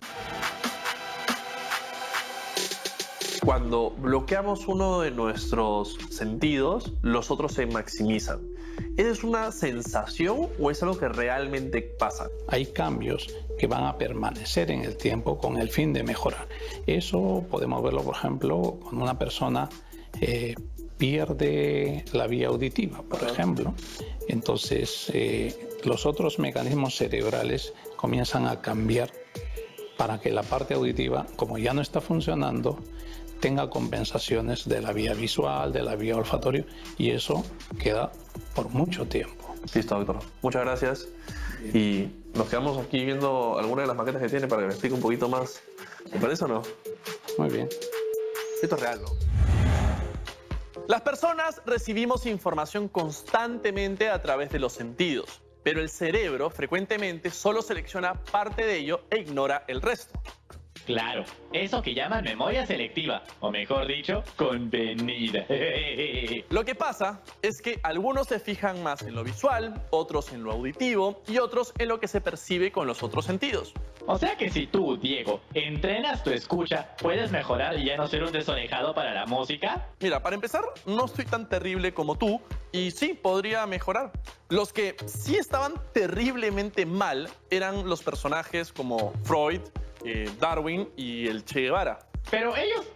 Cuando bloqueamos uno de nuestros sentidos, los otros se maximizan. ¿Es una sensación o es algo que realmente pasa? Hay cambios que van a permanecer en el tiempo con el fin de mejorar. Eso podemos verlo, por ejemplo, cuando una persona pierde la vía auditiva, por ejemplo. Entonces, los otros mecanismos cerebrales comienzan a cambiar para que la parte auditiva, como ya no está funcionando, tenga compensaciones de la vía visual, de la vía olfatoria, y eso queda por mucho tiempo. Listo, doctor. Muchas gracias. Y nos quedamos aquí viendo algunas de las maquetas que tiene para que me explique un poquito más. ¿Te parece o no? Muy bien. Esto es real, ¿no? Las personas recibimos información constantemente a través de los sentidos, pero el cerebro frecuentemente solo selecciona parte de ello e ignora el resto. Claro, eso que llaman memoria selectiva, o mejor dicho, convenida. Lo que pasa es que algunos se fijan más en lo visual, otros en lo auditivo y otros en lo que se percibe con los otros sentidos. O sea que si tú, Diego, entrenas tu escucha, ¿puedes mejorar y ya no ser un desorejado para la música? Mira, para empezar, no estoy tan terrible como tú y sí, podría mejorar. Los que sí estaban terriblemente mal eran los personajes como Freud, Darwin y el Che Guevara. Pero ellos,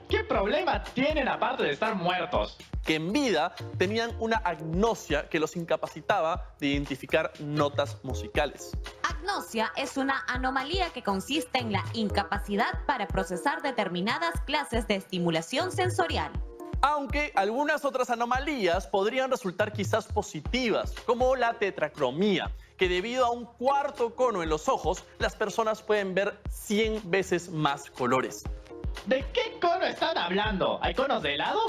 ¿qué problema tienen aparte de estar muertos? Que en vida tenían una agnosia que los incapacitaba de identificar notas musicales. Agnosia es una anomalía que consiste en la incapacidad para procesar determinadas clases de estimulación sensorial. Aunque algunas otras anomalías podrían resultar quizás positivas, como la tetracromía, que debido a un cuarto cono en los ojos, las personas pueden ver 100 veces más colores. ¿De qué cono están hablando? ¿Hay conos de helado?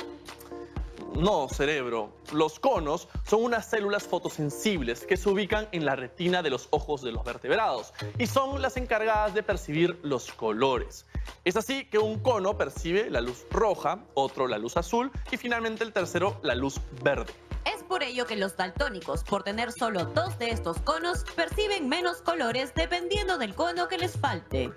No, cerebro. Los conos son unas células fotosensibles que se ubican en la retina de los ojos de los vertebrados y son las encargadas de percibir los colores. Es así que un cono percibe la luz roja, otro la luz azul y finalmente el tercero la luz verde. Es por ello que los daltónicos, por tener solo 2 de estos conos, perciben menos colores dependiendo del cono que les falte.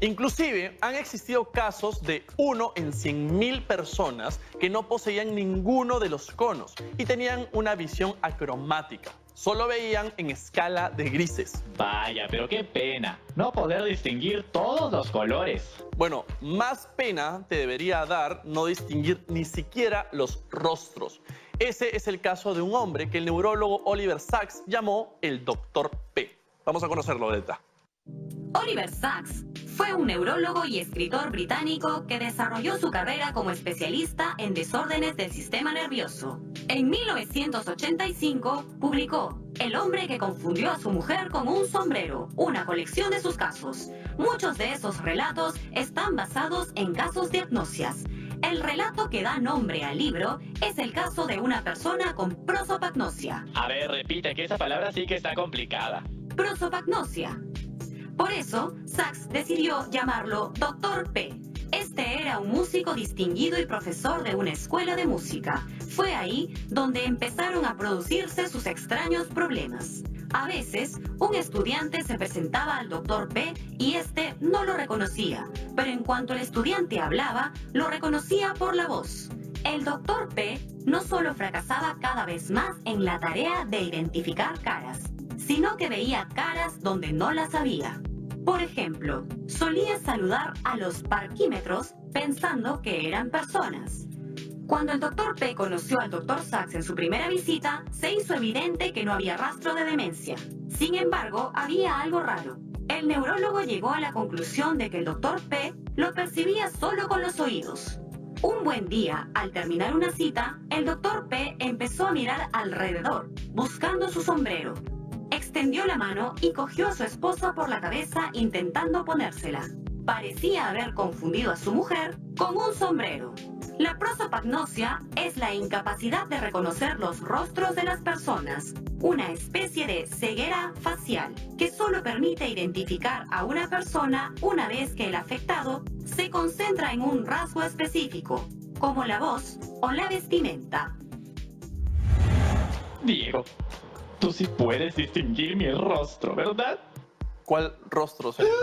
Inclusive han existido casos de 1 en 100.000 personas que no poseían ninguno de los conos y tenían una visión acromática. solo veían en escala de grises. Vaya, pero qué pena, no poder distinguir todos los colores. Bueno, más pena te debería dar no distinguir ni siquiera los rostros. Ese es el caso de un hombre que el neurólogo Oliver Sacks llamó el Dr. P. Vamos a conocerlo de detrás. Oliver Sacks fue un neurólogo y escritor británico que desarrolló su carrera como especialista en desórdenes del sistema nervioso. En 1985 publicó El hombre que confundió a su mujer con un sombrero, una colección de sus casos. Muchos de esos relatos están basados en casos de agnosias. El relato que da nombre al libro es el caso de una persona con prosopagnosia. A ver, repite, que esa palabra sí que está complicada. Prosopagnosia. Por eso, Sacks decidió llamarlo Dr. P. Este era un músico distinguido y profesor de una escuela de música. Fue ahí donde empezaron a producirse sus extraños problemas. A veces, un estudiante se presentaba al Dr. P y este no lo reconocía, pero en cuanto el estudiante hablaba, lo reconocía por la voz. El Dr. P no solo fracasaba cada vez más en la tarea de identificar caras, sino que veía caras donde no las había. Por ejemplo, solía saludar a los parquímetros pensando que eran personas. Cuando el Dr. P conoció al Dr. Sacks en su primera visita, se hizo evidente que no había rastro de demencia. Sin embargo, había algo raro. El neurólogo llegó a la conclusión de que el Dr. P lo percibía solo con los oídos. Un buen día, al terminar una cita, el Dr. P empezó a mirar alrededor, buscando su sombrero. Extendió la mano y cogió a su esposa por la cabeza intentando ponérsela. Parecía haber confundido a su mujer con un sombrero. La prosopagnosia es la incapacidad de reconocer los rostros de las personas, una especie de ceguera facial que solo permite identificar a una persona una vez que el afectado se concentra en un rasgo específico, como la voz o la vestimenta. Diego, tú sí puedes distinguir mi rostro, ¿verdad? ¿Cuál rostro, cerebro?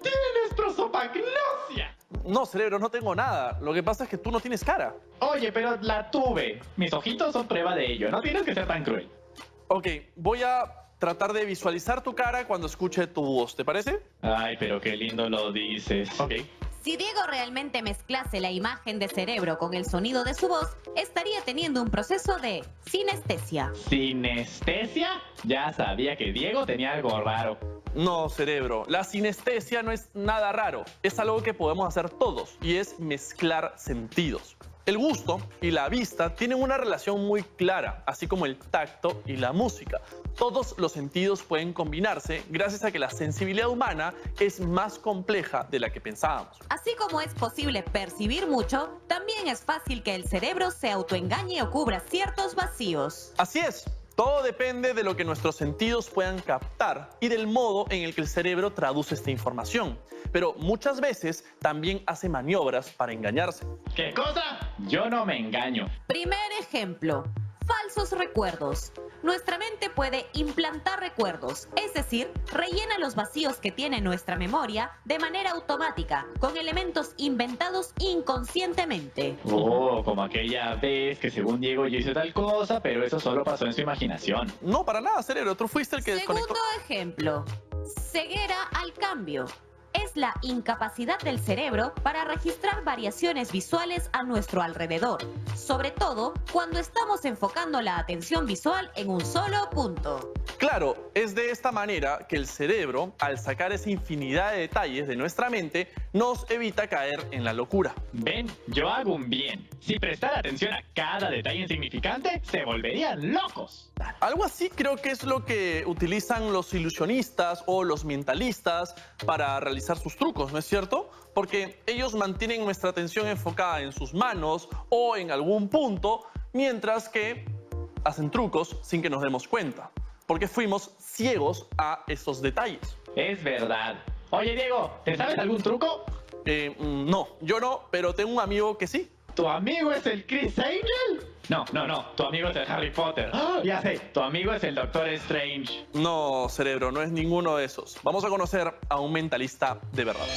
¡Tienes prosopagnosia! No, cerebro, no tengo nada. Lo que pasa es que tú no tienes cara. Oye, pero la tuve. Mis ojitos son prueba de ello. No tienes que ser tan cruel. Ok, voy a tratar de visualizar tu cara cuando escuche tu voz, ¿te parece? Ay, pero qué lindo lo dices. Ok. Si Diego realmente mezclase la imagen de cerebro con el sonido de su voz, estaría teniendo un proceso de sinestesia. ¿Sinestesia? Ya sabía que Diego tenía algo raro. No, cerebro, la sinestesia no es nada raro. Es algo que podemos hacer todos y es mezclar sentidos. El gusto y la vista tienen una relación muy clara, así como el tacto y la música. Todos los sentidos pueden combinarse gracias a que la sensibilidad humana es más compleja de la que pensábamos. Así como es posible percibir mucho, también es fácil que el cerebro se autoengañe o cubra ciertos vacíos. Así es. Todo depende de lo que nuestros sentidos puedan captar y del modo en el que el cerebro traduce esta información. Pero muchas veces también hace maniobras para engañarse. ¿Qué cosa? Yo no me engaño. Primer ejemplo, falsos recuerdos. Nuestra mente puede implantar recuerdos, es decir, rellena los vacíos que tiene nuestra memoria de manera automática, con elementos inventados inconscientemente. Oh, como aquella vez que según Diego yo hice tal cosa, pero eso solo pasó en su imaginación. No, para nada, cerebro. Tú fuiste el que desconectó. Segundo ejemplo, ceguera al cambio. Es la incapacidad del cerebro para registrar variaciones visuales a nuestro alrededor, sobre todo cuando estamos enfocando la atención visual en un solo punto. Claro, es de esta manera que el cerebro, al sacar esa infinidad de detalles de nuestra mente, nos evita caer en la locura. Ven, yo hago un bien. Si prestara atención a cada detalle insignificante, se volverían locos. Algo así creo que es lo que utilizan los ilusionistas o los mentalistas para realizar sus trucos, ¿no es cierto? Porque ellos mantienen nuestra atención enfocada en sus manos o en algún punto, mientras que hacen trucos sin que nos demos cuenta, porque fuimos ciegos a esos detalles. Es verdad. Oye, Diego, ¿te sabes algún truco? No, yo no, pero tengo un amigo que sí. ¿Tu amigo es el Chris Angel? No, tu amigo es el Harry Potter. ¡Oh, ya sé! Tu amigo es el Doctor Strange. No, cerebro, no es ninguno de esos. Vamos a conocer a un mentalista de verdad.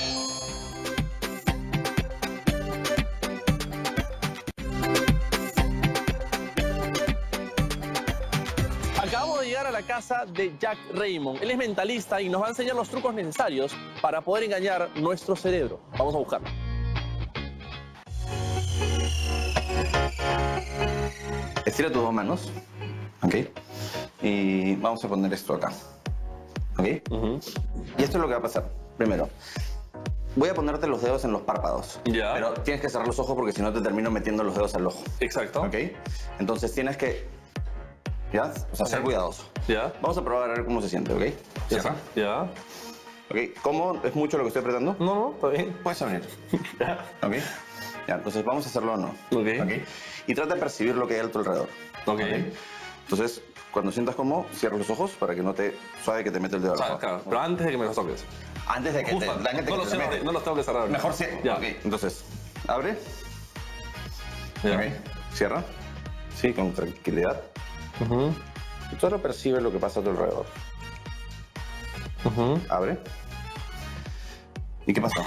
Acabo de casa de Jack Raymond. Él es mentalista y nos va a enseñar los trucos necesarios para poder engañar nuestro cerebro. Vamos a buscarlo. Estira tus dos manos, ¿ok? Y vamos a poner esto acá, ¿ok? Y esto es lo que va a pasar. Primero, voy a ponerte los dedos en los párpados. Ya. Pero tienes que cerrar los ojos porque si no te termino metiendo los dedos al ojo. Exacto. ¿Ok? Entonces tienes que... ¿Ya? O sea, ser cuidadoso. Ya. Vamos a probar a ver cómo se siente, ¿ok? Cierra. Ya. ¿Ok? ¿Cómo? ¿Es mucho lo que estoy apretando? No, está bien. Puedes abrir. ¿Ok? Ya, entonces vamos a hacerlo o no. Ok. Y trata de percibir lo que hay a tu alrededor. Ok. Entonces, cuando sientas cómodo, cierra los ojos para que no te... Suave que te mete el dedo al ojo. Claro, pero antes de que me los toques. Antes de que Justo, no los tengo que cerrar. Mejor sí. Ya. Ok, entonces, abre. Ya. Ok, cierra. Sí, con tranquilidad. Y tú ahora percibes lo que pasa a tu alrededor. Abre. ¿Y qué pasa?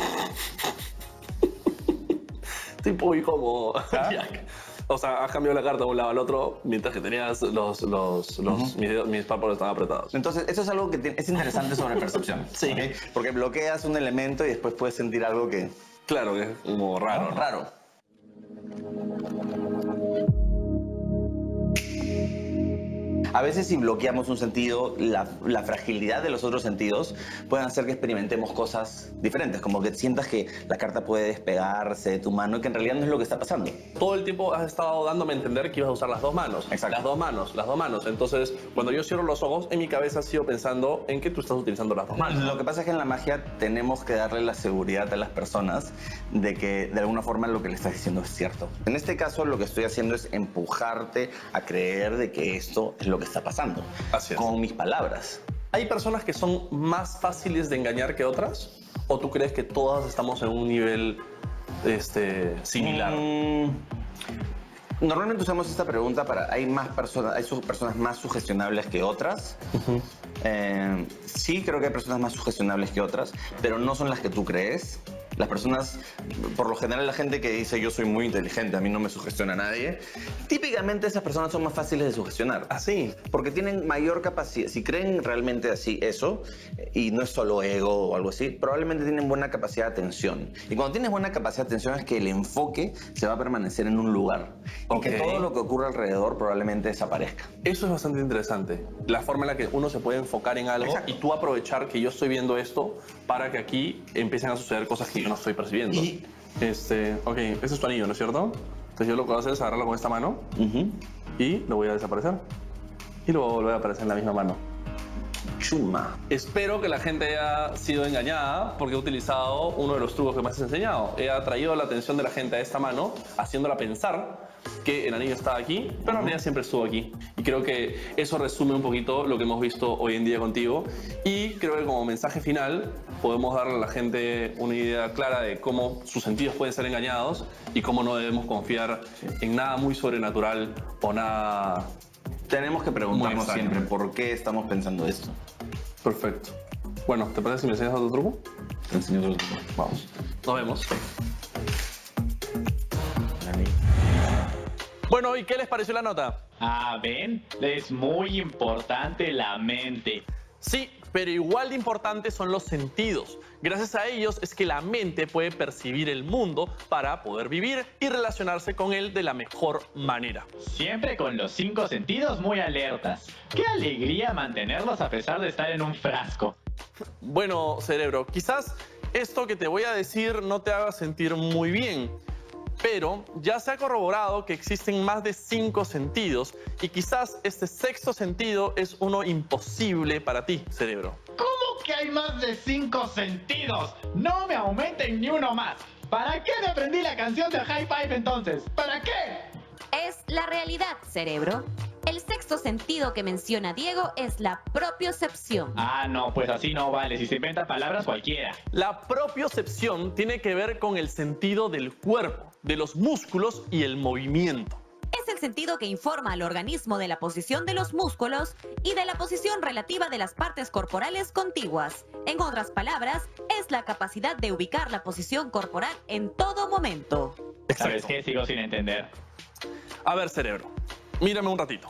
Tipo como... O sea, has cambiado la carta de un lado al otro mientras que tenías mis párpados estaban apretados. Entonces, eso es algo que es interesante sobre percepción. Sí. ¿Okay? Porque bloqueas un elemento y después puedes sentir algo que... Claro, que es como raro. ¿no? Raro. A veces si bloqueamos un sentido, la fragilidad de los otros sentidos pueden hacer que experimentemos cosas diferentes, como que sientas que la carta puede despegarse de tu mano y que en realidad no es lo que está pasando. Todo el tiempo has estado dándome a entender que ibas a usar las dos manos. Exacto. Las dos manos. Entonces, cuando yo cierro los ojos, en mi cabeza sigo pensando en que tú estás utilizando las dos manos. Lo que pasa es que en la magia tenemos que darle la seguridad a las personas de que de alguna forma lo que le estás diciendo es cierto. En este caso lo que estoy haciendo es empujarte a creer de que esto es lo que está pasando. Así es. Con mis palabras. ¿Hay personas que son más fáciles de engañar que otras? ¿O tú crees que todas estamos en un nivel similar? Normalmente usamos esta pregunta para... Hay personas más sugestionables que otras. Sí, creo que hay personas más sugestionables que otras, pero no son las que tú crees. Las personas, por lo general la gente que dice yo soy muy inteligente, a mí no me sugestiona nadie, típicamente esas personas son más fáciles de sugestionar. Así. Porque tienen mayor capacidad, si creen realmente así eso, y no es solo ego o algo así, probablemente tienen buena capacidad de atención. Y cuando tienes buena capacidad de atención es que el enfoque se va a permanecer en un lugar. Y que todo lo que ocurre alrededor probablemente desaparezca. Eso es bastante interesante. La forma en la que uno se puede enfocar en algo. Exacto. Y tú aprovechar que yo estoy viendo esto para que aquí empiecen a suceder cosas que yo no estoy percibiendo. Ok, ese es tu anillo, ¿no es cierto? Entonces yo lo que voy a hacer es agarrarlo con esta mano y lo voy a desaparecer. Y luego volver a aparecer en la misma mano. Chuma. Espero que la gente haya sido engañada porque he utilizado uno de los trucos que me has enseñado. He atraído la atención de la gente a esta mano, haciéndola pensar que el anillo estaba aquí, pero en realidad siempre estuvo aquí. Y creo que eso resume un poquito lo que hemos visto hoy en día contigo. Y creo que como mensaje final podemos darle a la gente una idea clara de cómo sus sentidos pueden ser engañados y cómo no debemos confiar en nada muy sobrenatural o nada... Tenemos que preguntarnos siempre por qué estamos pensando esto. Perfecto. Bueno, ¿te parece si me enseñas otro truco? Te enseño otro truco. Vamos. Nos vemos. Bueno, ¿y qué les pareció la nota? ¿Ven? Es muy importante la mente. Sí, pero igual de importantes son los sentidos. Gracias a ellos es que la mente puede percibir el mundo para poder vivir y relacionarse con él de la mejor manera. Siempre con los 5 sentidos muy alertas. ¡Qué alegría mantenerlos a pesar de estar en un frasco! Bueno, cerebro, quizás esto que te voy a decir no te haga sentir muy bien. Pero ya se ha corroborado que existen más de 5 sentidos y quizás este sexto sentido es uno imposible para ti, cerebro. ¿Cómo que hay más de 5 sentidos? No me aumenten ni uno más. ¿Para qué me aprendí la canción de High Five entonces? ¿Para qué? Es la realidad, cerebro. El sexto sentido que menciona Diego es la propiocepción. No, pues así no vale, si se inventan palabras cualquiera. La propiocepción tiene que ver con el sentido del cuerpo, de los músculos y el movimiento. Es el sentido que informa al organismo de la posición de los músculos y de la posición relativa de las partes corporales contiguas. En otras palabras, es la capacidad de ubicar la posición corporal en todo momento. ¿Sabes qué? Sigo sin entender. A ver, cerebro, mírame un ratito.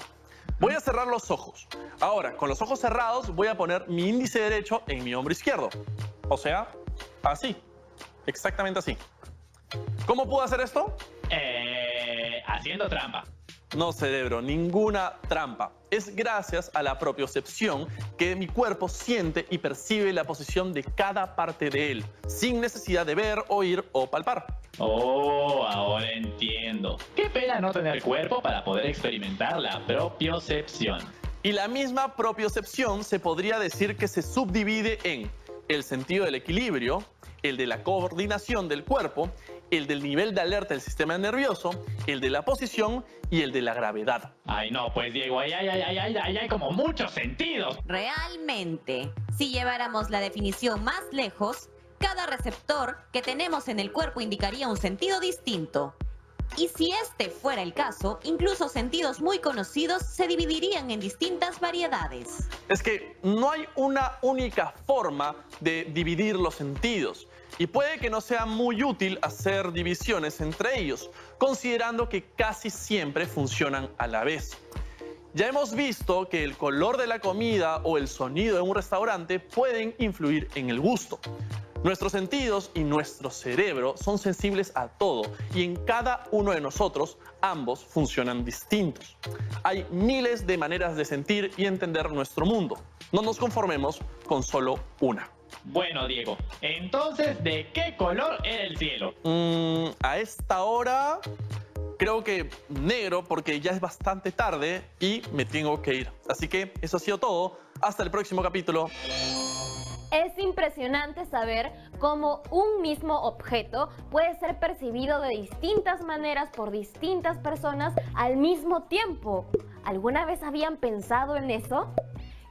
Voy a cerrar los ojos. Ahora, con los ojos cerrados, voy a poner mi índice derecho en mi hombro izquierdo. O sea, así. Exactamente así. ¿Cómo puedo hacer esto? Haciendo trampa. No, cerebro, ninguna trampa. Es gracias a la propiocepción que mi cuerpo siente y percibe la posición de cada parte de él, sin necesidad de ver, oír o palpar. Oh, ahora entiendo. Qué pena no tener cuerpo para poder experimentar la propiocepción. Y la misma propiocepción se podría decir que se subdivide en el sentido del equilibrio, el de la coordinación del cuerpo, el del nivel de alerta del sistema nervioso, el de la posición y el de la gravedad. Ay, no, pues Diego, ahí hay como muchos sentidos. Realmente, si lleváramos la definición más lejos, cada receptor que tenemos en el cuerpo indicaría un sentido distinto. Y si este fuera el caso, incluso sentidos muy conocidos se dividirían en distintas variedades. Es que no hay una única forma de dividir los sentidos. Y puede que no sea muy útil hacer divisiones entre ellos, considerando que casi siempre funcionan a la vez. Ya hemos visto que el color de la comida o el sonido de un restaurante pueden influir en el gusto. Nuestros sentidos y nuestro cerebro son sensibles a todo y en cada uno de nosotros ambos funcionan distintos. Hay miles de maneras de sentir y entender nuestro mundo. No nos conformemos con solo una. Bueno, Diego, entonces, ¿de qué color era el cielo? A esta hora creo que negro, porque ya es bastante tarde y me tengo que ir. Así que eso ha sido todo. Hasta el próximo capítulo. Es impresionante saber cómo un mismo objeto puede ser percibido de distintas maneras por distintas personas al mismo tiempo. ¿Alguna vez habían pensado en eso?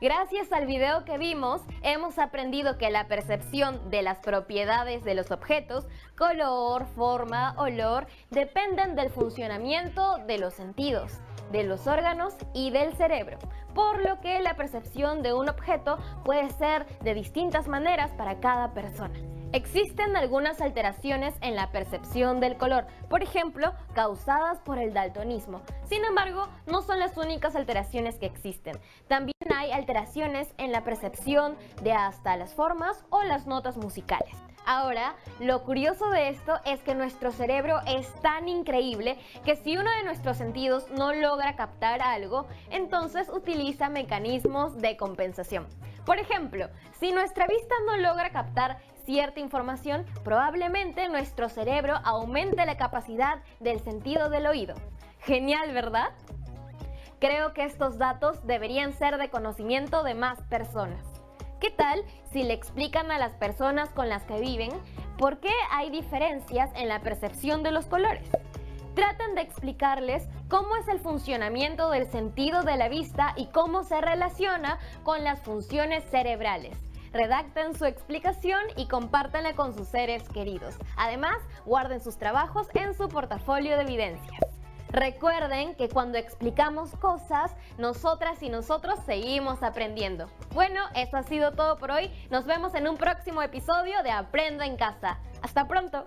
Gracias al video que vimos, hemos aprendido que la percepción de las propiedades de los objetos, color, forma, olor, dependen del funcionamiento de los sentidos, de los órganos y del cerebro, por lo que la percepción de un objeto puede ser de distintas maneras para cada persona. Existen algunas alteraciones en la percepción del color, por ejemplo, causadas por el daltonismo. Sin embargo, no son las únicas alteraciones que existen. También hay alteraciones en la percepción de hasta las formas o las notas musicales. Ahora, lo curioso de esto es que nuestro cerebro es tan increíble que si uno de nuestros sentidos no logra captar algo, entonces utiliza mecanismos de compensación. Por ejemplo, si nuestra vista no logra captar cierta información, probablemente nuestro cerebro aumente la capacidad del sentido del oído. Genial, ¿verdad? Creo que estos datos deberían ser de conocimiento de más personas. ¿Qué tal si le explican a las personas con las que viven por qué hay diferencias en la percepción de los colores? Traten de explicarles cómo es el funcionamiento del sentido de la vista y cómo se relaciona con las funciones cerebrales. Redacten su explicación y compártanla con sus seres queridos. Además, guarden sus trabajos en su portafolio de evidencias. Recuerden que cuando explicamos cosas, nosotras y nosotros seguimos aprendiendo. Bueno, eso ha sido todo por hoy. Nos vemos en un próximo episodio de Aprendo en Casa. ¡Hasta pronto!